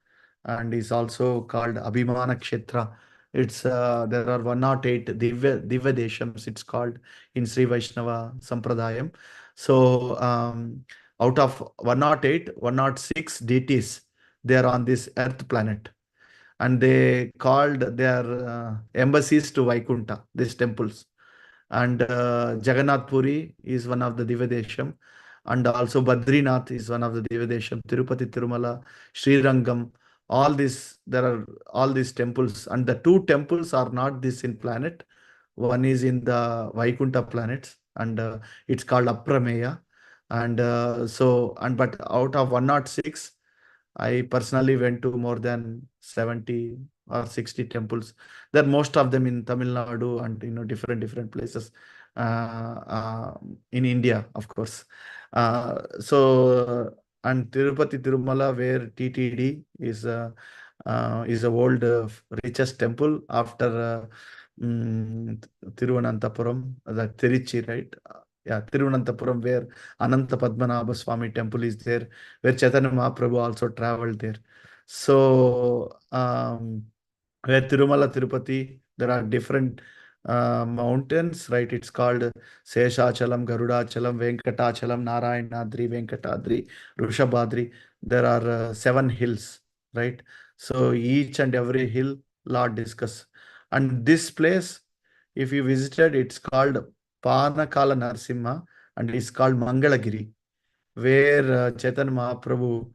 and is also called Abhimana Kshetra. It's there are 108 Divya Deshams, it's called in Sri Vaishnava Sampradayam. So out of 108, 106 deities, they are on this earth planet, and they called their embassies to Vaikunta, these temples. And Jagannath Puri is one of the Divadesham, and also Badrinath is one of the Divadesham, Tirupati, Tirumala, Sri Rangam, all these, there are all these temples, and the two temples are not this in planet. One is in the Vaikunta planets, and it's called Aprameya. And but out of 106, I personally went to more than 70 or 60 temples. There are most of them in Tamil Nadu and different places in India, of course. And Tirupati Tirumala, where TTD is a world richest temple after Tiruvananthapuram, the Tiruchi, right? Yeah, Tiruvananthapuram, where Ananta Padmanabha Swami temple is there, where Chaitanya Mahaprabhu also traveled there. So, where Tirumala, Tirupati, there are different mountains, right? It's called Seshachalam, Garudachalam, Venkatachalam, Narayanadri, Venkatadri, Rushabhadri. There are 7 hills, right? So each and every hill, Lord discuss. And this place, if you visited, it's called Panakala Narsimha, and it's called Mangalagiri, where Chaitanya Mahaprabhu,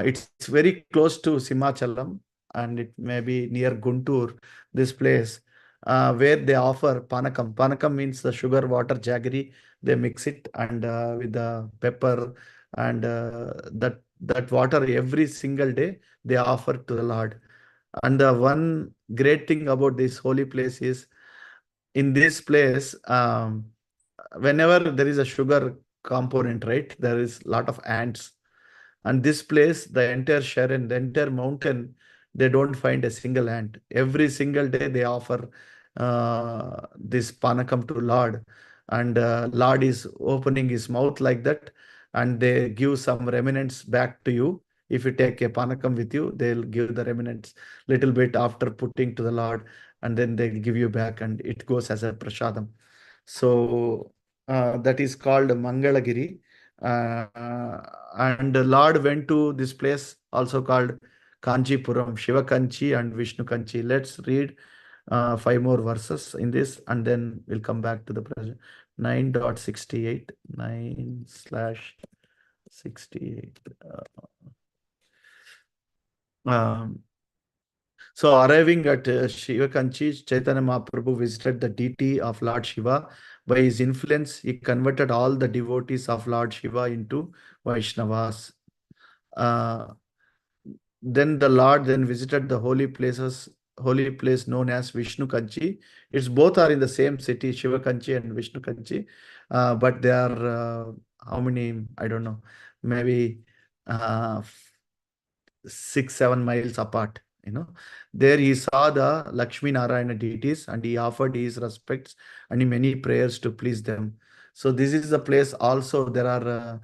it's very close to Simachalam, and it may be near Guntur, this place, where they offer panakam. Panakam means the sugar water jaggery. They mix it and with the pepper, and that water every single day they offer to the Lord. And the one great thing about this holy place is, in this place, whenever there is a sugar component, right, there is a lot of ants. And this place, the entire Sharon, the entire mountain, they don't find a single ant. Every single day they offer this panakam to Lord. And Lord is opening his mouth like that, and they give some remnants back to you. If you take a panakam with you, they'll give the remnants little bit after putting to the Lord, and then they'll give you back, and it goes as a prasadam. So that is called Mangalagiri. Uh, and the Lord went to this place also called Kanchipuram, Shiva Kanchi and Vishnu Kanchi. Let's read 5 more verses in this, and then we'll come back to the present. 9.68, 9/68. Um, so arriving at Shiva Kanchi, Chaitanya Mahaprabhu visited the deity of Lord Shiva. By his influence, he converted all the devotees of Lord Shiva into Vaishnavas. Uh, then the Lord then visited the holy place known as Vishnu Kanchi. It's both are in the same city, Shiva Kanchi and Vishnu Kanchi, but they are how many? I don't know, maybe uh, 6-7 miles apart. There he saw the Lakshmi Narayana deities, and he offered his respects and many prayers to please them. So this is the place. Also, there are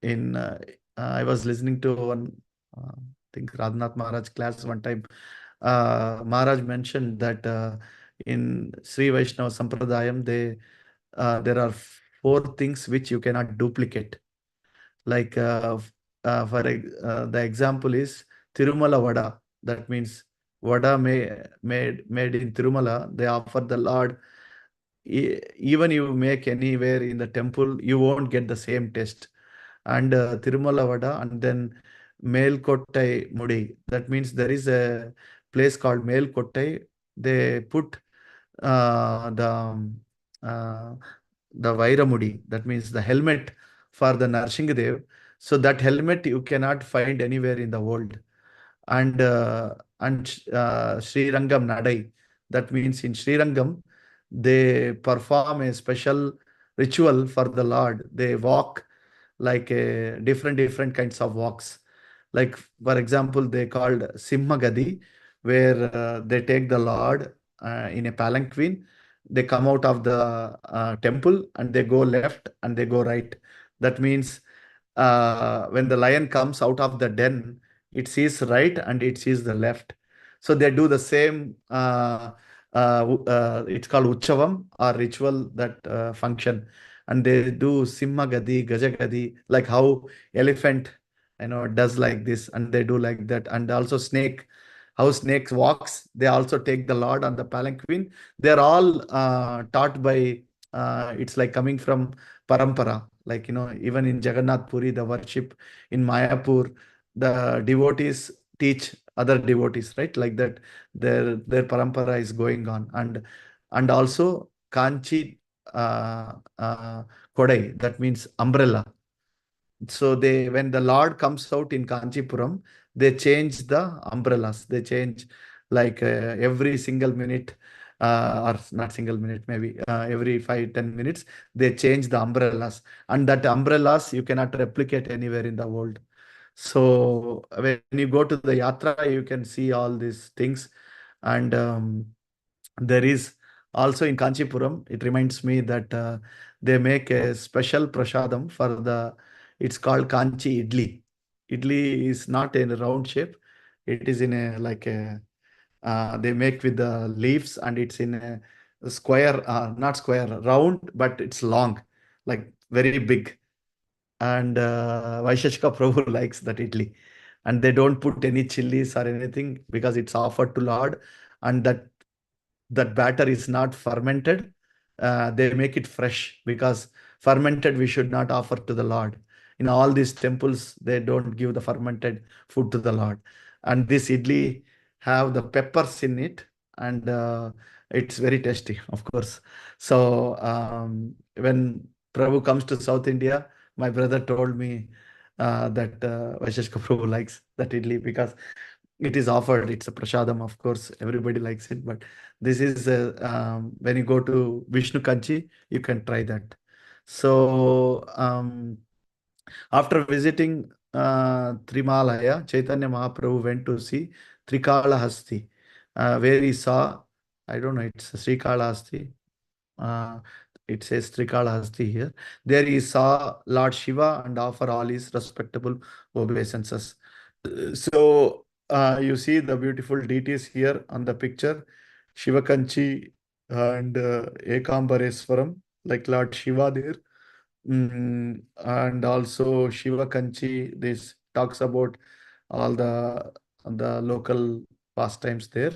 in I was listening to one, I think Radhanath Maharaj class one time. Maharaj mentioned that in Sri Vaishnava Sampradayam, there are 4 things which you cannot duplicate. Like the example is Tirumala Vada. That means Vada made in Tirumala. They offer the Lord. Even you make anywhere in the temple, you won't get the same taste. And Tirumala Vada, and then Melkottai Mudi. That means there is a place called Melkottai. They put the uh, the Vairamudi, that means the helmet for the Narsingadev. So that helmet you cannot find anywhere in the world. And Sri Rangam Nadai, that means in Sri Rangam, they perform a special ritual for the Lord. They walk like different kinds of walks. Like for example, they called Simha Gadi. where they take the Lord in a palanquin. They come out of the temple and they go left and they go right. That means when the lion comes out of the den, it sees right and it sees the left. So they do the same. It's called Uchavam or ritual that function, and they do Simha Gadi, Gaja Gadi, like how elephant does like this, and they do like that, and also snake. How snakes walks, they also take the Lord on the palanquin. They're all taught by. It's like coming from parampara, like even in Jagannath Puri, the worship in Mayapur, the devotees teach other devotees, right? Like that, their parampara is going on, and also Kanchi Kodai, that means umbrella. So they, when the Lord comes out in Kanchipuram, they change the umbrellas. They change like every single minute, or not single minute, maybe every 5-10 minutes, they change the umbrellas, and that umbrellas you cannot replicate anywhere in the world. So when you go to the yatra, you can see all these things, and there is also in Kanchipuram. It reminds me that they make a special prasadam for the. It's called Kanchi idli. Idli is not in a round shape. It is in a like a. They make with the leaves, and it's in a square, not square, round, but it's long, like very big. And Vaisheshika Prabhu likes that idli, and they don't put any chilies or anything because it's offered to Lord, and that batter is not fermented. They make it fresh because fermented we should not offer to the Lord. In all these temples, they don't give the fermented food to the Lord. And this idli have the peppers in it, and it's very tasty, of course. So when Prabhu comes to South India, my brother told me that Vaisheshka Prabhu likes that idli because it is offered. It's a prasadam, of course. Everybody likes it, but this is when you go to Vishnu Kanchi, you can try that. So after visiting Trimalaya, Chaitanya Mahaprabhu went to see Trikalahasti, where he saw, I don't know, it's Srikalahasti. Uh, it says Trikalahasti here. There he saw Lord Shiva and offer all his respectable obeisances. So you see the beautiful deities here on the picture, Shivakanchi and Ekambareswaram, like Lord Shiva there. And also Shiva Kanchi, this talks about all the local pastimes there.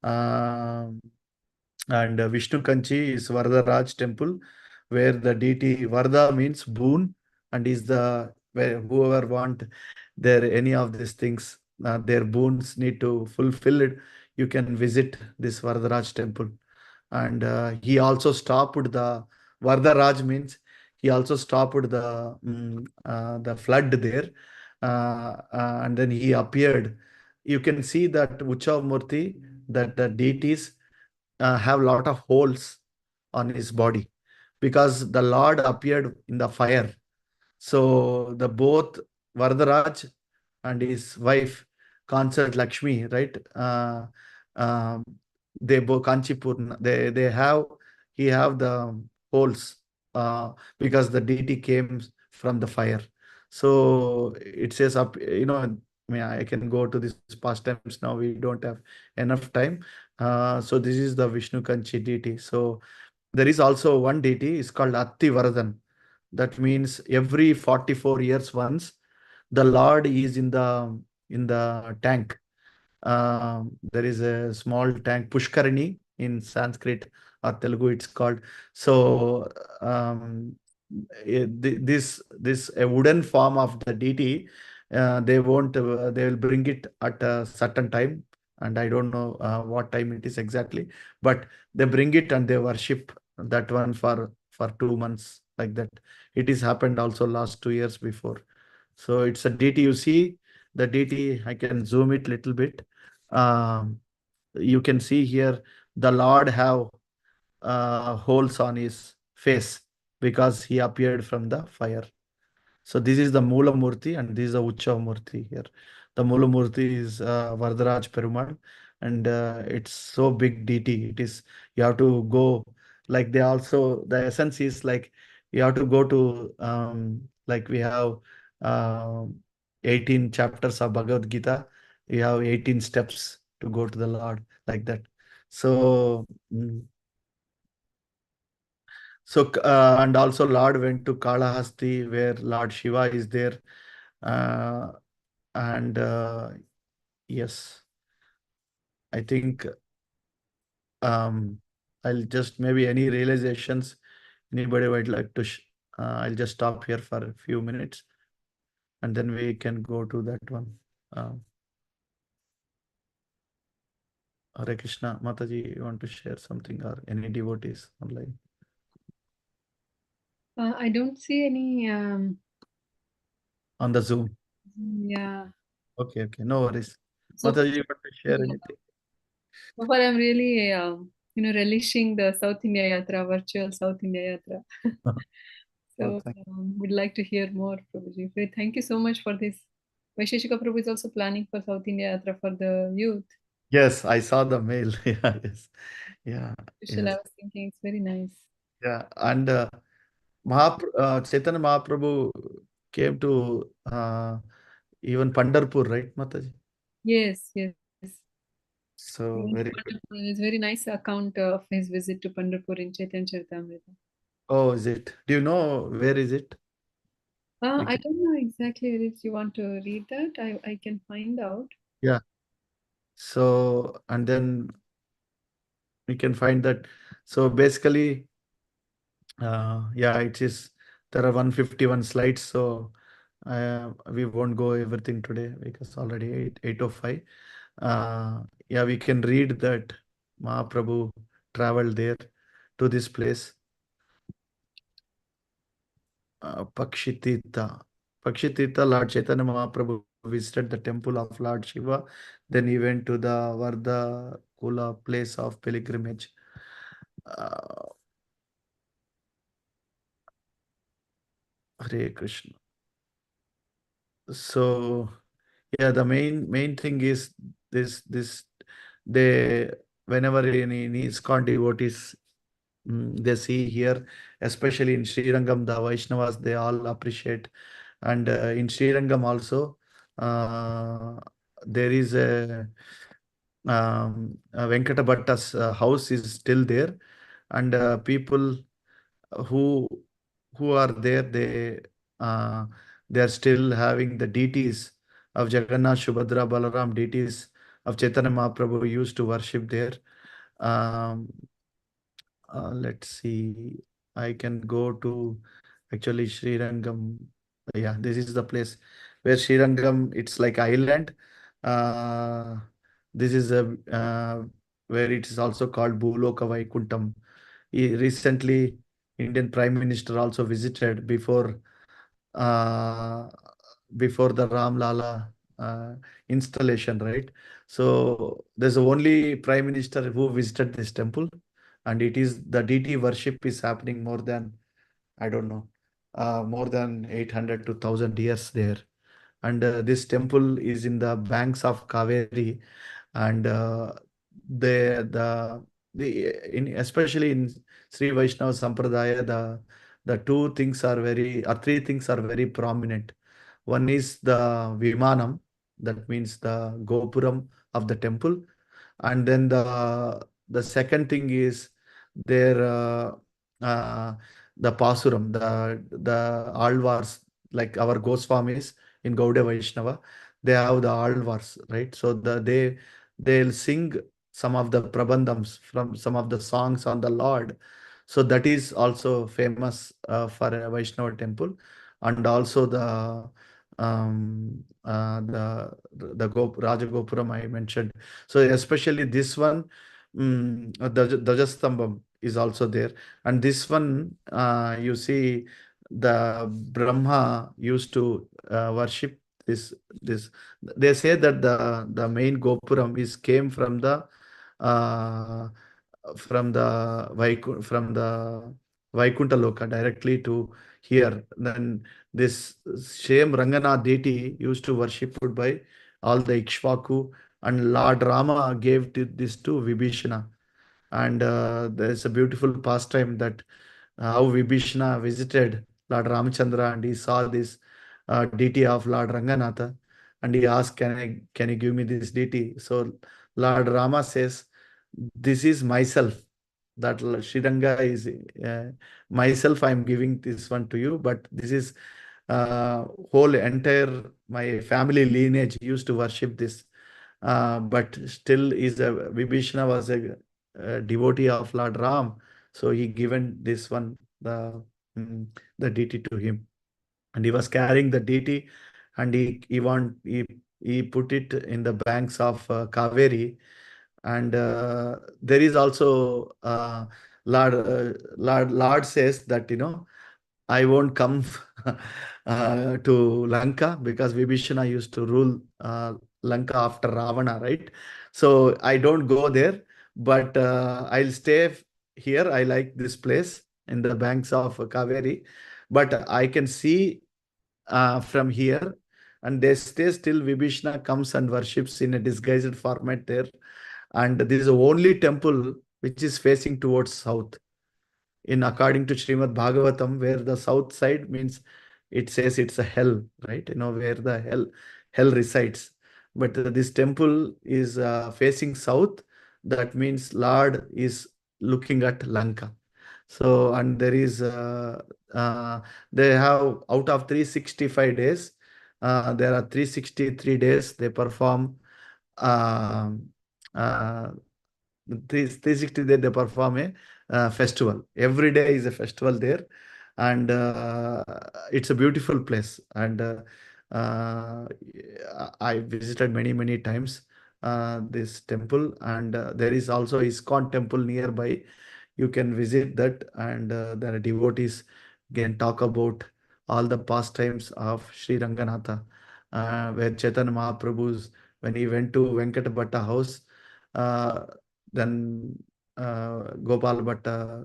Um, and Vishnu Kanchi is Varadaraj temple, where the deity Varda means boon, and is the where whoever want their any of these things, their boons need to fulfill it. You can visit this Varadaraj temple, and he also stopped the Varadaraj means he also stopped the flood there, and then he appeared. You can see that Uchav Murti, that the deities have a lot of holes on his body because the Lord appeared in the fire. So the both Varadaraj and his wife Consort Lakshmi, right? Um, they both Kanchipurna. They have he have the holes because the deity came from the fire. So it says up. I mean, I can go to this pastimes now. We don't have enough time. So this is the Vishnu Kanchi deity. So there is also one deity is called Atti Varadan. That means every 44 years once, the Lord is in the tank. There is a small tank, Pushkarani in Sanskrit or Telugu, it's called. So this a wooden form of the deity. They won't. They will bring it at a certain time, and I don't know what time it is exactly. But they bring it and they worship that one for 2 months like that. It is happened also last 2 years before. So it's a deity. You see the deity. I can zoom it little bit. Um, you can see here the Lord have holes on his face because he appeared from the fire. So this is the Mula Murti and this is the Ucha Murti here. The Mula Murti is Varadaraj Perumal and it's so big DT. It is, you have to go, like they also, the essence is like you have to go to, like we have 18 chapters of Bhagavad Gita. You have 18 steps to go to the Lord, like that. So, and also Lord went to Kalahasti where Lord Shiva is there. Uh, and yes, I think um, I'll just, maybe any realizations anybody would like to, I'll just stop here for a few minutes and then we can go to that one. Hare Krishna, Mataji, you want to share something or any devotees online? I don't see any. On the Zoom. Yeah. Okay, no worries. So, Mataji, you want to share yeah. anything? So far, I'm really, relishing the South India Yatra, virtual South India Yatra. Oh, So, thank would like to hear more, Prabhuji. Great. Thank you so much for this. Vaisheshika Prabhu is also planning for South India Yatra for the youth. Yes, I saw the mail. Yeah, yes. Yeah, Vishal, I yes. was thinking it's very nice. Yeah. And Chaitanya Mahaprabhu came to even Pandharpur, right, Mataji? Yes, yes. He So went to very good. Pandharpur. It's very nice account of his visit to Pandharpur in Chaitanya Charitamrita. Oh, is it? Do you know where is it? We I can, don't know exactly if you want to read that. I can find out. yeah. So, and then we can find that. So basically, yeah, it is, there are 151 slides. So we won't go everything today because already 8:05. Yeah, we can read that Mahaprabhu traveled there to this place, Pakshitita. Pakshitita, Lord Chaitanya Mahaprabhu visited the temple of Lord Shiva. Then he went to the Vardha Kula place of pilgrimage. Uh, Hare Krishna. So yeah, the main thing is this they, whenever any ISKCON devotees, they see here, especially in Srirangam, the Vaishnavas, they all appreciate. And in Srirangam also, there is a Venkata Bhatta's house is still there, and people who who are there, they are still having the deities of Jagannath, Subhadra, Balaram, deities of Chaitanya Mahaprabhu used to worship there. Um, let's see. I can go to actually Srirangam. Yeah, this is the place where Srirangam, it's like island. Uh, this is a where it is also called Bhuloka Vaikuntham. Recently, Indian Prime Minister also visited uh, before the Ram Lala installation, right? So there's only Prime Minister who visited this temple, and it is the deity worship is happening more than, I don't know, more than 800 to 1000 years there. And this temple is in the banks of Kaveri, and the in especially in Sri Vaishnava Sampradaya, the two things are very, or three things are very prominent. One is the Vimanam, that means the Gopuram of the temple, and then the second thing is their uh, the Pasuram, the Alvars, like our Goswamis in Gaudiya Vaishnava, they have the Alvars, right? So they'll sing some of the prabandhams from some of the songs on the Lord. So that is also famous for a Vaishnava temple, and also the Rajagopuram I mentioned. So especially this one, the Dajastambam is also there, and this one you see the Brahma used to worship this. They say that the main Gopuram is came uh, from the Vaikunta Loka directly to here. Then this same Ranganath deity used to worshipped by all the Ikshvaku and Lord Rama gave this to Vibhishana. And there is a beautiful pastime that how Vibhishana visited Lord Ramchandra and he saw this deity of Lord Ranganatha, and he asked, can you give me this deity? So Lord Rama says, this is myself. That Sriranga is myself. I am giving this one to you, but this is whole entire my family lineage used to worship this. But still, Vibhishana was a devotee of Lord Ram, so he given this one mm, the deity to him, and he was carrying the deity, and he put it in the banks of Kaveri, and there is also Lord says that I won't come to Lanka because Vibhishana used to rule Lanka after Ravana, right? So I don't go there, but I'll stay here. I like this place in the banks of Kaveri, but I can see from here, and they stay still. Vibhishana comes and worships in a disguised format there, and this is the only temple which is facing towards south in according to Srimad Bhagavatam, where the south side means it says it's a hell, right? Where the hell resides. But this temple is facing south. That means Lord is looking at Lanka. So, and there is uh, they have out of 365 days, there are 363 days they perform um, uh, 360 days they perform a festival. Every day is a festival there, and it's a beautiful place. And uh, I visited many times this temple, and there is also ISKCON temple nearby. You can visit that, and there are devotees can talk about all the pastimes of Sri Ranganatha, where Chaitanya Mahaprabhu's when he went to Venkata Bhatta house. Uh, then Gopal Bhatta,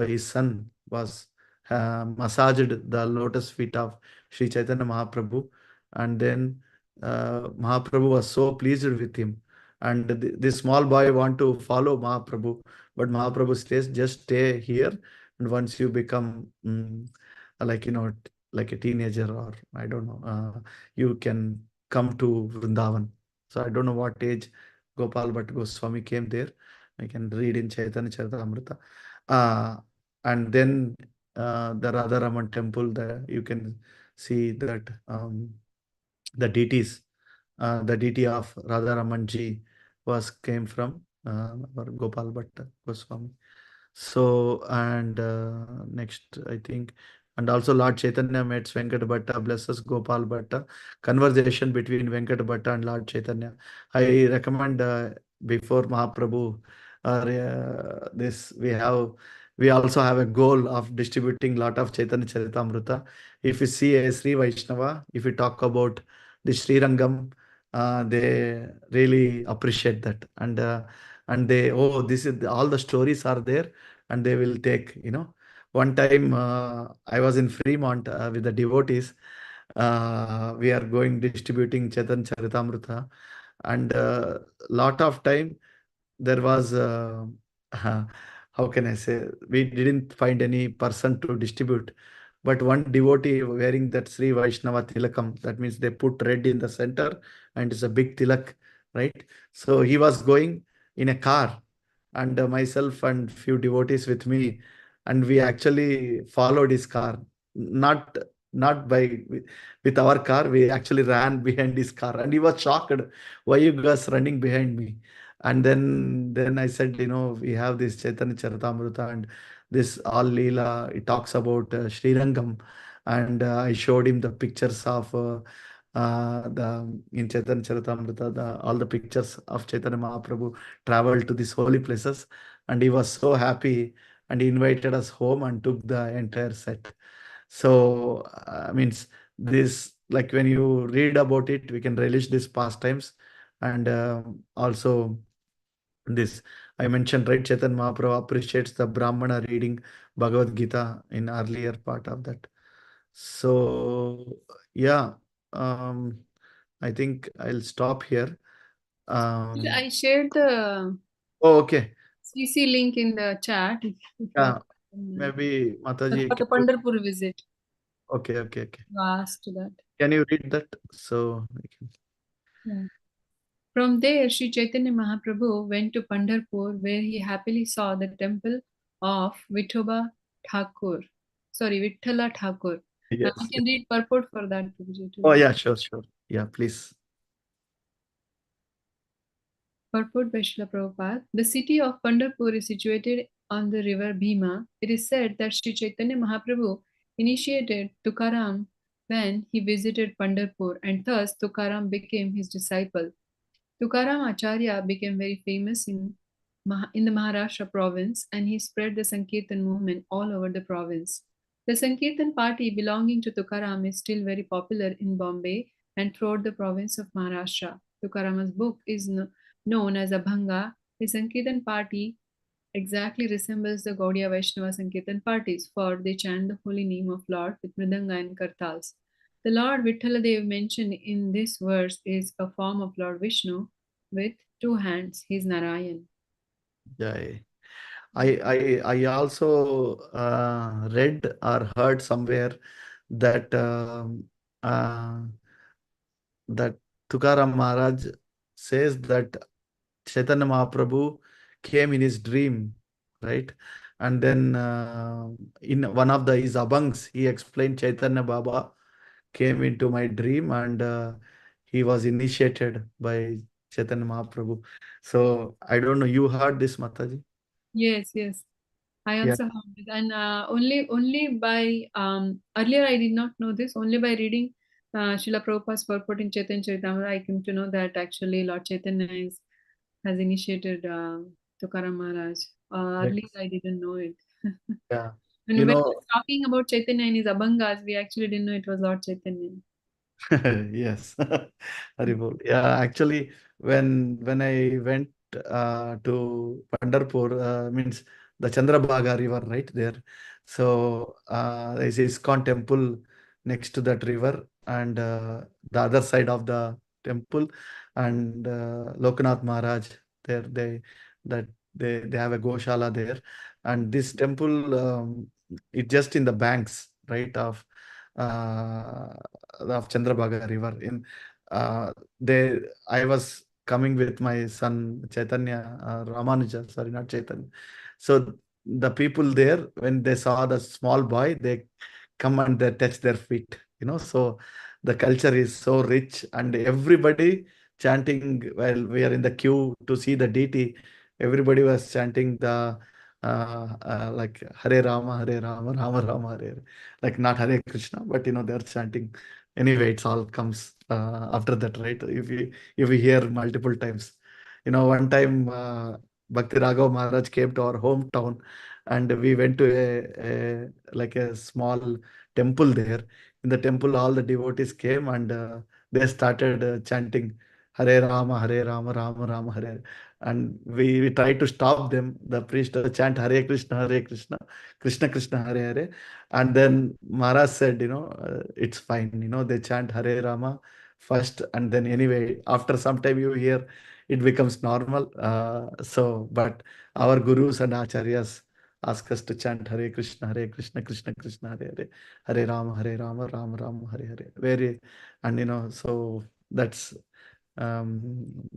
his son, was massaged the lotus feet of Sri Chaitanya Mahaprabhu, and then Mahaprabhu was so pleased with him. And this small boy want to follow Mahaprabhu, but Mahaprabhu says, just stay here, and once you become like like a teenager, or I don't know, you can come to Vrindavan. So I don't know what age Gopal Bhatt Goswami came there. I can read in Chaitanya Charitamrita. Uh, and then the Radharaman temple, you can see that the deities, the deity of Radharaman ji came from Gopal Bhatt Goswami. So, and next, I think, and also Lord Chaitanya meets Venkat Bhatta, blesses Gopal Bhatta. Conversation between Venkat Bhatta and Lord Chaitanya. I recommend before Mahaprabhu, this we also have a goal of distributing lot of Chaitanya Charitamrita. If you see a Sri Vaishnava, if you talk about the Sri Rangam, they really appreciate that, and they, oh, this is all the stories are there, and they will take. One time I was in Fremont with the devotees. We are going distributing Chetan Charitamrita, and lot of time there was how can I say, we didn't find any person to distribute, but one devotee wearing that Sri Vaishnava tilakam, that means they put red in the center and it's a big tilak, right? So he was going in a car, and myself and few devotees with me, and we actually followed his car, not not by with our car. We actually ran behind his car, and he was shocked, why you guys running behind me? And then I said, we have this Chaitanya Charitamrita, and this all Leela, it talks about Sri Rangam, and I showed him the pictures of the in Chaitanya Charitamrita, all the pictures of Chaitanya Mahaprabhu traveled to these holy places, and he was so happy, and he invited us home and took the entire set. So means this, like when you read about it, we can relish these pastimes, and also this I mentioned, right? Chetan Mahaprabhu appreciates the Brahmana reading Bhagavad Gita in earlier part of that. So yeah, I think I'll stop here. I shared the Oh, okay. CC link in the chat. If you Yeah, maybe that's Mataji, for can the you? Pandharpur visit. Okay, okay, okay. You asked that. Can you read that? So we can. Yeah. From there, Sri Chaitanya Mahaprabhu went to Pandharpur, where he happily saw the temple of Vithoba Thakur. Sorry, Vithala Thakur. We Yes. can read purport for that. Prabhuji, Oh, too. yeah, sure, sure. Yeah, please. Purport by Srila Prabhupada. The city of Pandharpur is situated on the river Bhima. It is said that Sri Chaitanya Mahaprabhu initiated Tukaram when he visited Pandharpur, and thus Tukaram became his disciple. Tukaram Acharya became very famous in the Maharashtra province, and he spread the Sankirtan movement all over the province. The Sankirtan party belonging to Tukaram is still very popular in Bombay and throughout the province of Maharashtra. Tukarama's book is known as Abhanga. The Sankirtan party exactly resembles the Gaudiya Vaishnava Sankirtan parties, for they chant the holy name of Lord with mridanga and kartals. The Lord Vittaladev mentioned in this verse is a form of Lord Vishnu with two hands. He is Narayan. Yeah. I also read or heard somewhere that that Tukaram Maharaj says that Chaitanya Mahaprabhu came in his dream, right? And then in one of his abhangs, he explained Chaitanya Baba came into my dream and he was initiated by Chaitanya Mahaprabhu. So I don't know, you heard this, Mataji? Yes, yes. I Yeah. also heard it, and only by earlier I did not know this. Only by reading Srila Prabhupada's purport in Chaitanya Charitamrita, I came to know that actually Lord Chaitanya has initiated Tukaram Maharaj. Yes. Earlier I didn't know it. Yeah. And You when he know, was talking about Chaitanya and his Abhangas, we actually didn't know it was Lord Chaitanya. yes, Haribol. Yeah, actually, when I went to Pandharpur, means the Chandrabhaga river, right there. So there's ISKCON temple next to that river, and the other side of the temple, and Lokanath Maharaj there. That they have a Goshala there, and this temple it just in the banks, right, uh, of Chandrabhaga River. In uh, they, I was coming with my son Chaitanya Ramanuja, sorry, not Chaitanya. So the people there, when they saw the small boy, they come and they touch their feet. So the culture is so rich, and everybody chanting while we are in the queue to see the deity. Everybody was chanting the like Hare Rama, Hare Rama, Rama Rama, Hare Hare, like not Hare Krishna, but they're chanting. Anyway, it's all comes after that, right? If you hear multiple times, one time Bhakti Raghav Maharaj came to our hometown, and we went to a like a small temple there. In the temple, all the devotees came and they started chanting Hare Rama, Hare Rama, Rama Rama, Hare Hare. And we tried to stop them. The priest chant Hare Krishna, Hare Krishna, Krishna Krishna, Hare Hare. And then Maharaj said, it's fine. They chant Hare Rama first, and then anyway, after some time you hear it becomes normal. But our gurus and acharyas ask us to chant Hare Krishna, Hare Krishna, Krishna Krishna, Hare Hare, Hare Rama, Hare Rama, Rama Rama, Hare Hare. Very, and so that's um,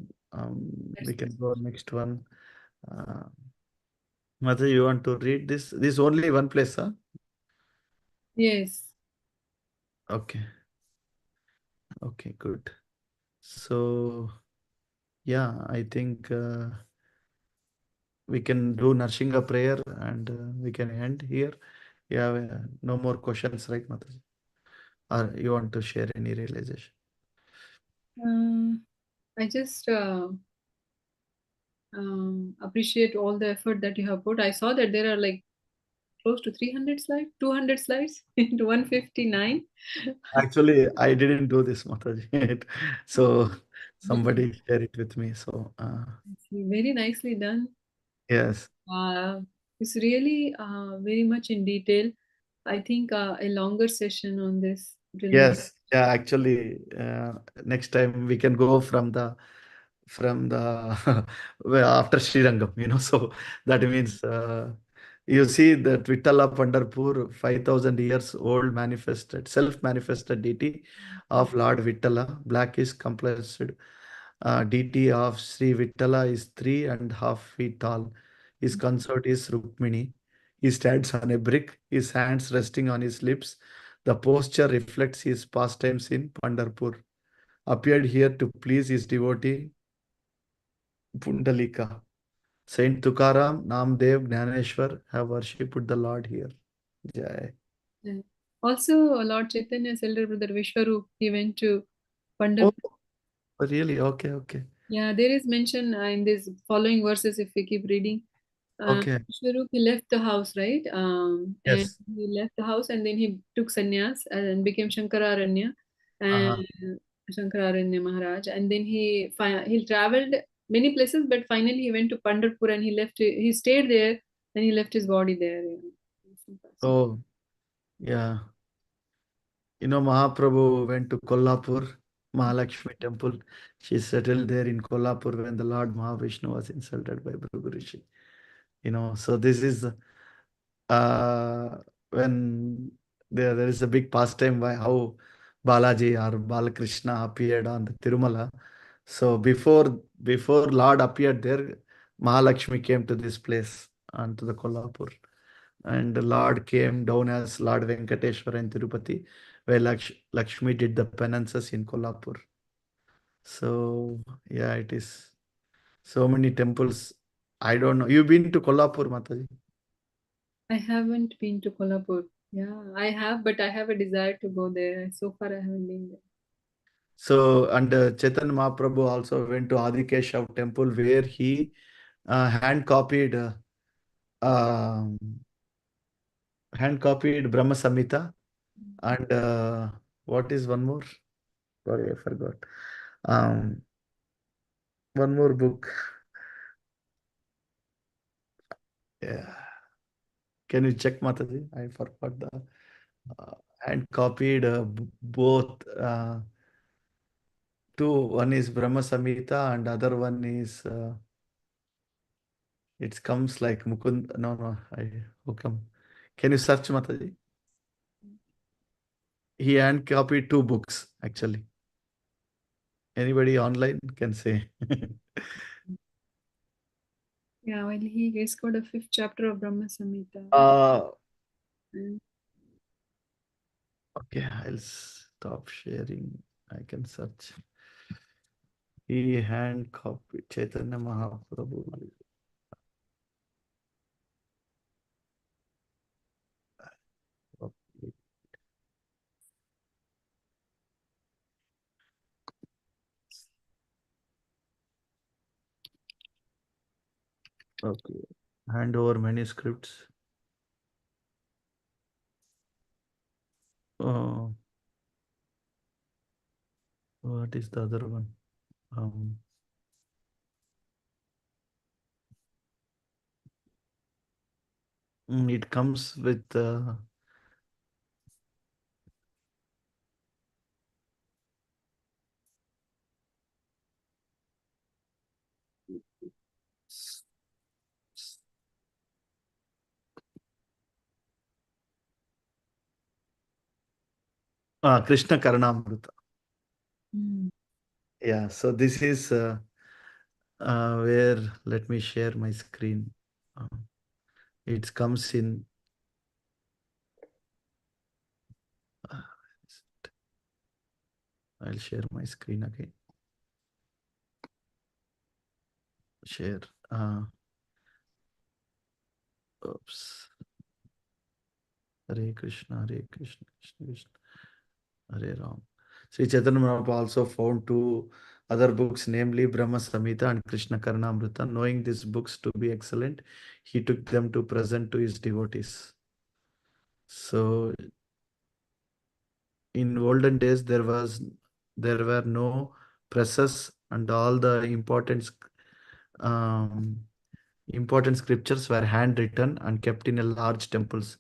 we can go next one. Uh, Mother, you want to read this? This only one place, huh? Yes. Okay. Okay, good. So, yeah, I think we can do Narshinga prayer and we can end here. You have no more questions, right, Mataji? Or you want to share any realization? I just appreciate all the effort that you have put. I saw that there are like close to 300 slides, 200 slides into 159. Actually, I didn't do this, Mataji. So somebody share it with me. So Very nicely done. yes, Uh, it's really very much in detail. I think a longer session on this will be. yes, yeah. Actually, next time we can go from the from the well, after Srirangam, so that means you see that Vittala Pandharpur, 5,000 years old manifested, self-manifested deity of Lord Vittala. Black is complexed. Deity of Sri Vittala is 3.5 feet tall. His consort is Rukmini. He stands on a brick, his hands resting on his lips. The posture reflects his pastimes in Pandharpur. Appeared here to please his devotee Pundalika. Saint Tukaram, Namdev, Gnaneshwar have worshipped the Lord here. Jai. Yeah. Also, Lord Chaitanya's elder brother Vishwarup, he went to Oh, Pandharpur. really? Okay, okay. Yeah, there is mention in these following verses if we keep reading. Okay. Vishwarup, he left the house, right? And Yes. he left the house and then he took sannyas and became Shankararanya and Uh-huh. Shankararanya Maharaj. And then he traveled many places, but finally he went to Pandharpur and he stayed there and he left his body there. Yeah. Oh, yeah. Mahaprabhu went to Kolhapur, Mahalakshmi temple. She settled there in Kolhapur when the Lord Mahavishnu was insulted by Bhrigu Rishi. So this is uh, when there is a big pastime by how Balaji or Balakrishna appeared on the Tirumala. So before Lord appeared there, Mahalakshmi came to this place and to the Kolhapur. And the Lord came down as Lord Venkateshwara in Tirupati, where Lakshmi did the penances in Kolhapur. So yeah, it is so many temples. I don't know. You've been to Kolhapur, Mataji? I haven't been to Kolhapur. Yeah, I have, but I have a desire to go there. So far, I haven't been there. So, and Chaitanya Mahaprabhu also went to Adikeshav temple where he hand copied um, Brahma Samhita and what is one more? Sorry, I forgot. Um, one more book. Yeah. Can you check, Mataji? I forgot the uh, hand copied both two. One is Brahma Samhita and other one is it comes like Mukund. No, no. How come? Can you search, Mataji? He hand copied two books actually. Anybody online can say. Yeah, well, he has got a fifth chapter of Brahma Samhita. uh, And okay, I'll stop sharing. I can search. He hand copied Chaitanya Mahaprabhu. Okay. Hand over manuscripts. Uh, what is the other one? Um, it comes with Krishna Karnamrita. mm, Yeah, so this is where let me share my screen. Uh, it comes in. Uh, I'll share my screen again. Share. Oops. Hare Krishna, Hare Krishna, Krishna Krishna, Hare Ram. Sri Chaitanya Mahaprabhu also found two other books, namely Brahma Samhita and Krishna Karnamrita. Knowing these books to be excellent, he took them to present to his devotees. So in olden days, there were no presses, and all the um, important scriptures were handwritten and kept in a large temples.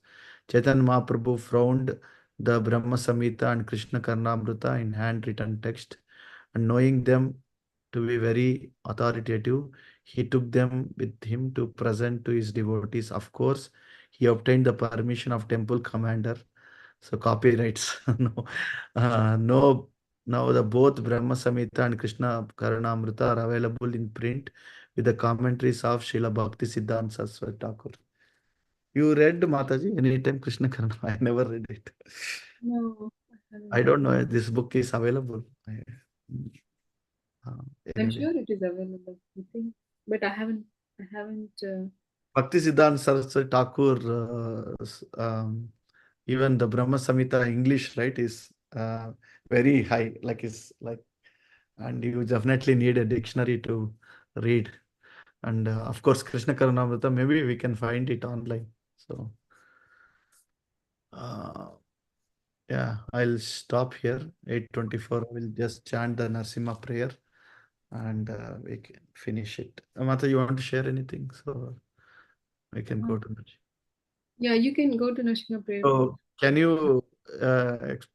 Chaitanya Mahaprabhu found the Brahma Samhita and Krishna Karnamrita in handwritten text, and knowing them to be very authoritative. He took them with him to present to his devotees. Of course, he obtained the permission of temple commander. So copyrights, no, no. Now the both Brahma Samhita and Krishna Karanamrita are available in print with the commentaries of Srila Bhakti Siddhanta Saraswati Thakur. You read Mataji anytime Krishna Karana? I never read it. No, I I haven't. don't know if this book is available. Uh, I'm anyway. sure it is available, I think, but I haven't. Bhakti Siddhanta Saraswati Thakur, even the Brahma Samhita English, right, is very high, like is like, and you definitely need a dictionary to read. And of course, Krishna Karunamrita, maybe we can find it online. So, uh, yeah, I'll stop here. 8:24. We'll just chant the Narsimha prayer and we can finish it. Mata, you want to share anything? So we can Uh, go to Narsimha. yeah, you can go to Nashima prayer. So can you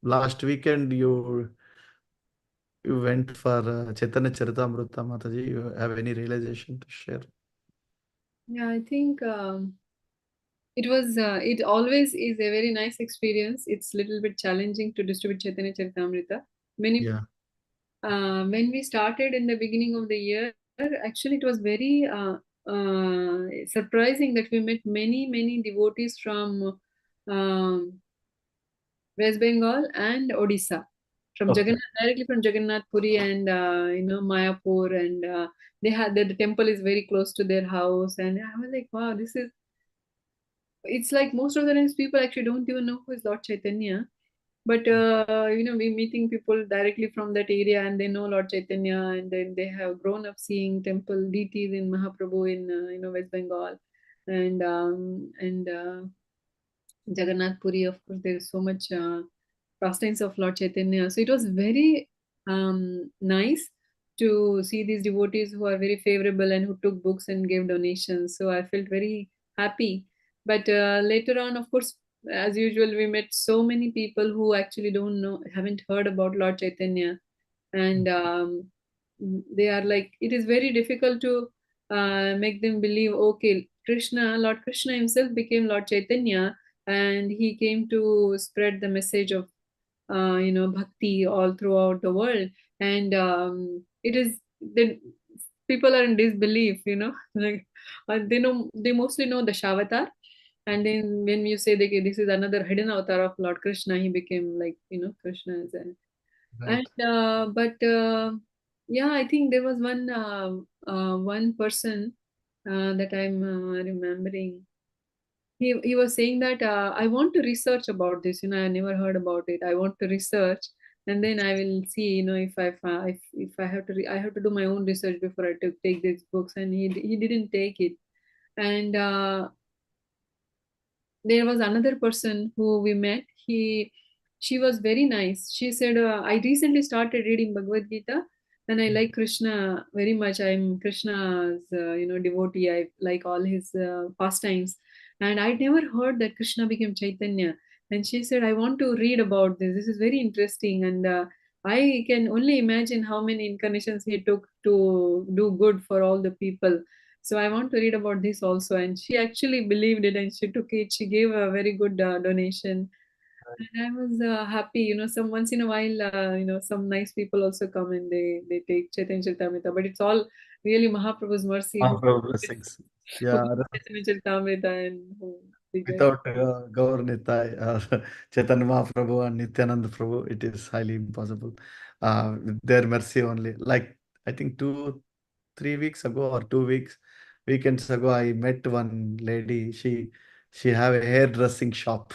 last weekend you went for Chaitanya Charitamrita Mataji? You have any realization to share? Yeah, I think it was. It always is a very nice experience. It's a little bit challenging to distribute Chaitanya Charitamrita. Many Yeah. when we started in the beginning of the year, actually it was very surprising that we met many devotees from um, West Bengal and Odisha, from Okay. Jagannath, directly from Jagannath Puri and Mayapur, and they had the temple is very close to their house, and I was like, wow, this is. It's like most of the times people actually don't even know who is Lord Chaitanya, but we meeting people directly from that area, and they know Lord Chaitanya, and then they have grown up seeing temple deities in Mahaprabhu in West Bengal, and Jagannath Puri. Of course, there is so much pastimes of Lord Chaitanya. So it was very nice to see these devotees who are very favorable and who took books and gave donations. So I felt very happy. But later on, of course, as usual, we met so many people who actually don't know, haven't heard about Lord Chaitanya, and they are like, it is very difficult to make them believe, okay, Lord Krishna himself became Lord Chaitanya, and he came to spread the message of bhakti all throughout the world. And it is the people are in disbelief, like they mostly know the Shavatar, and then when you say this is another hidden avatar of Lord Krishna, he became like Krishna is a. Right. And but yeah, I think there was one person that I'm remembering. He was saying that I want to research about this. I never heard about it. I want to research, and then I will see. If I have to I have to do my own research before I take these books. And he didn't take it. And there was another person who we met. She was very nice. She said, I recently started reading Bhagavad Gita, and I like Krishna very much. I'm Krishna's devotee. I like all his pastimes, and I'd never heard that Krishna became Chaitanya. And she said, I want to read about this is very interesting. And I can only imagine how many incarnations he took to do good for all the people. So I want to read about this also. And she actually believed it, and she took it. She gave a very good donation. And I was happy. Some once in a while, some nice people also come and they take Chaitanya Charitamrita. But it's all really Mahaprabhu's mercy Mahaprabhu blessings. who Yeah, gives Chaitanya Charitamrita and who began. without Gaur Nitai, Chaitanya Mahaprabhu and Nityananda Prabhu, it is highly impossible. With their mercy only. Like, I think 3 weeks ago or 2 weeks, weekends ago, I met one lady. She have a hairdressing shop.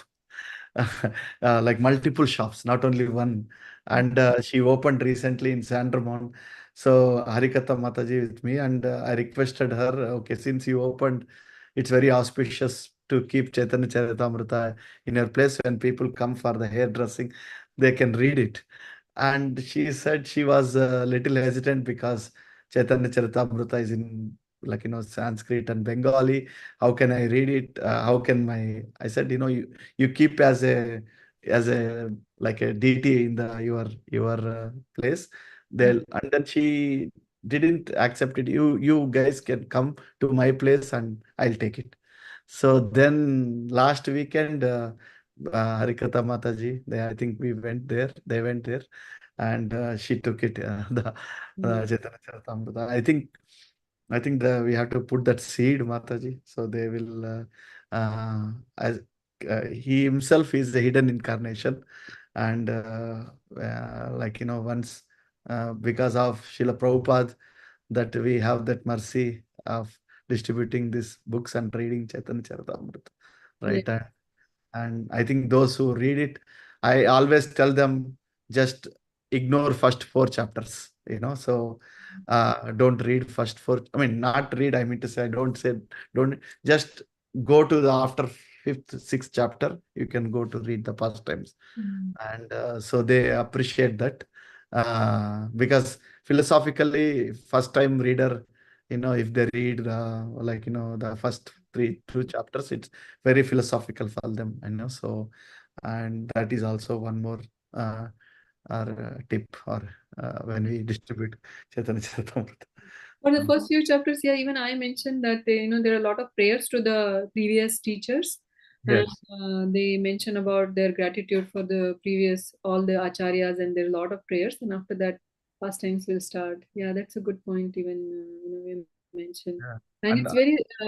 Like multiple shops, not only one. And she opened recently in Sandramon. So Harikatha Mataji with me, and I requested her, okay, since you opened, it's very auspicious to keep Chaitanya Charitamrita in your place. When people come for the hairdressing, they can read it. And she said she was a little hesitant because Chaitanya Charitamrita is in, like, Sanskrit and Bengali. How can I read it? How can my, I said, you keep as a like a deity in the your place. They'll, and then she didn't accept it. You guys can come to my place and I'll take it. So then last weekend, Harikatha Mataji, I think we went there. They went there, and she took it. The Mm. Chaitanya Charitamrita. I think that we have to put that seed, Mataji. So they will. As he himself is a hidden incarnation, and like once because of Srila Prabhupada, that we have that mercy of distributing these books and reading Chaitanya Charitamrita, Yeah. right? And I think those who read it, I always tell them just ignore first four chapters, so don't read first four. I mean, not read, I mean to say, I don't say, don't just go to the after fifth, sixth chapter, you can go to read the pastimes. Mm. And so they appreciate that because philosophically, first time reader, if they read the first two chapters, it's very philosophical for them, so and that is also one more uh, our tip or when we distribute Chaitanya Charitamrita. For the Um, first few chapters, yeah, even I mentioned that there are a lot of prayers to the previous teachers, and yes. they mention about their gratitude for the previous all the acharyas, and there are a lot of prayers. And after that, pastimes will start. Yeah, that's a good point. Even we mentioned, Yeah. and And it's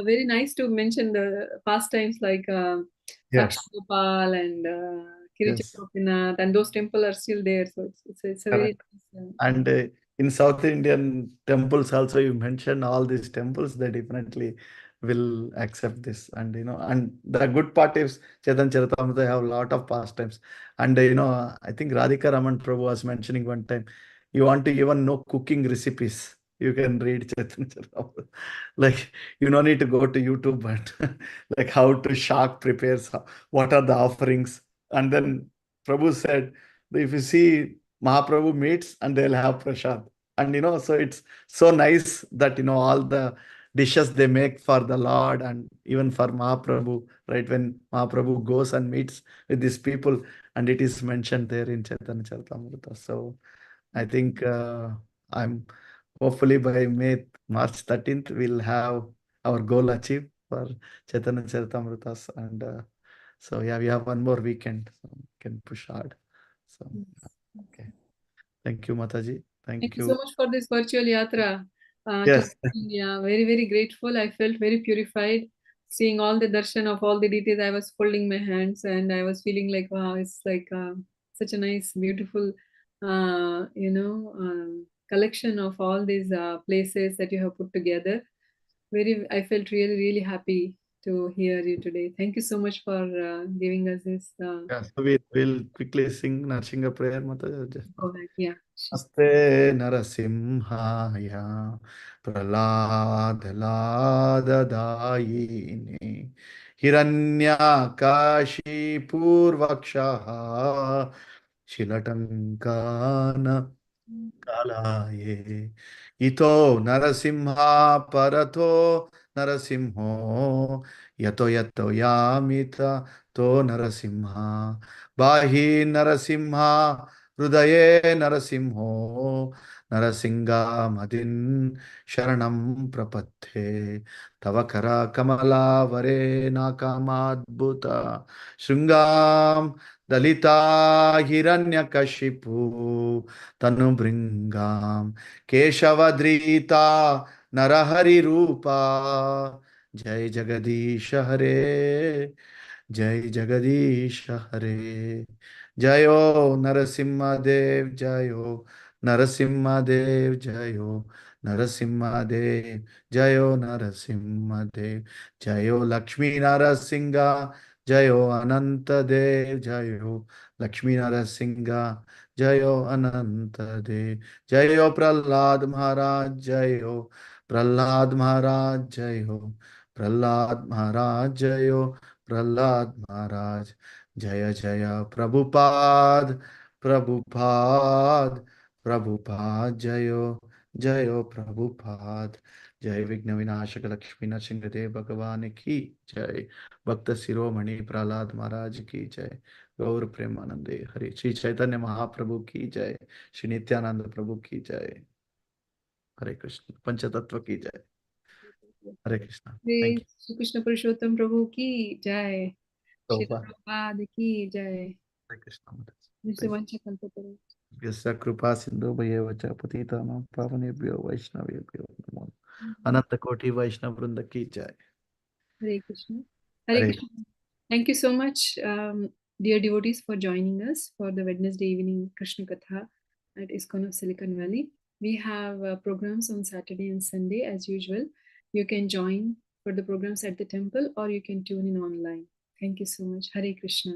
very nice to mention the pastimes like yes, Sakshagopal and yes, Kirichakopinath, and those temples are still there. So it's a very correct. nice, And in South Indian temples also, you mentioned all these temples, they definitely will accept this. And and the good part is Chetan Charitamrita have a lot of pastimes. And I think Radhika Raman Prabhu was mentioning one time, you want to even know cooking recipes, you can read Chetan Charitamrita. Like you don't need to go to YouTube, but like how to Shak prepares, what are the offerings. And then Prabhu said, if you see Mahaprabhu meets and they'll have prasad. And so it's so nice that all the dishes they make for the Lord and even for Mahaprabhu, right? When Mahaprabhu goes and meets with these people, and it is mentioned there in Chaitanya Charitamrita. So I think I'm hopefully by March 13th, we'll have our goal achieved for Chaitanya Charitamritas. And so yeah, we have one more weekend, so we can push hard. So yes. okay. Thank you, Mataji. Thank Thank you so you. much for this virtual yatra. To Yes, yeah, very very grateful. I felt very purified seeing all the darshan of all the deities. I was folding my hands and I was feeling like wow, it's like such a nice, beautiful, collection of all these places that you have put together. I felt really really happy to hear you today. Thank you so much for giving us this. yes. So we'll quickly sing Narsingha prayer, Mataji. Just Go ahead. Yeah. Namaste Narasimhaya Praladadayini Hiranyakashi Purvakshaha Shilatankana Kalaye Ito Narasimha Parato Narasimho Yato Yamita To Narasimha Bahi Narasimha Hrudaye Narasimho Narasinga Madin Sharanam Prapathe Tavakara Kamala Vare Nakamadbhuta Shringam Dalita Hiranyakashipu Tanu Bringam Keshavadrita Narahari Rupa Jai Jagadish Hare Jai Jagadish Hare Jayo Narasimha Dev Jayo Narasimha Dev Jayo Narasimha Dev Jayo Narasimha Dev Jayo Lakshmi Narasimha Jayo Ananta Dev Jayo Lakshmi Narasimha Jayo Ananta Dev Jayo Prahlad Maharaj Jayo Prahlad Maharaj Jayo Prahlad Maharaj Jayo Prahlad Maharaj Jaya Jaya Prabhupada Prabhupada Prabhupada Jayo Jayo Prabhupada Jai Vigna Vinashaka Lakshmi Nrsimhadev Bhagavan ki Jai Bhakta Siromani Prahlad Maharaj ki Jai Gaur Premanande Hari Shri Chaitanya Mahaprabhu ki Jai Shri Nityananda Prabhu ki Jai हरे कृष्ण। पंचतत्व की जय। Hare Krishna. Shri thank you. Shri Krishna Purushottam Prabhu की जय। श्री प्रभुपाद। प्रभुपाद की जय। हरे कृष्ण महाराज। Thank विश्ववंश Kalpataru. you. यस्य कृपा सिंधु भयेव च पतितानां पावनेभ्यो वैष्णवेभ्यो नमो नमः। अनंत कोटि वैष्णव वृंद की जय। Hare Krishna. Hare Hare Krishna. Thank you so much, dear devotees, for joining us for the Wednesday evening Krishna Katha at ISKCON of Silicon Valley. We have programs on Saturday and Sunday as usual. You can join for the programs at the temple or you can tune in online. Thank you so much. Hare Krishna.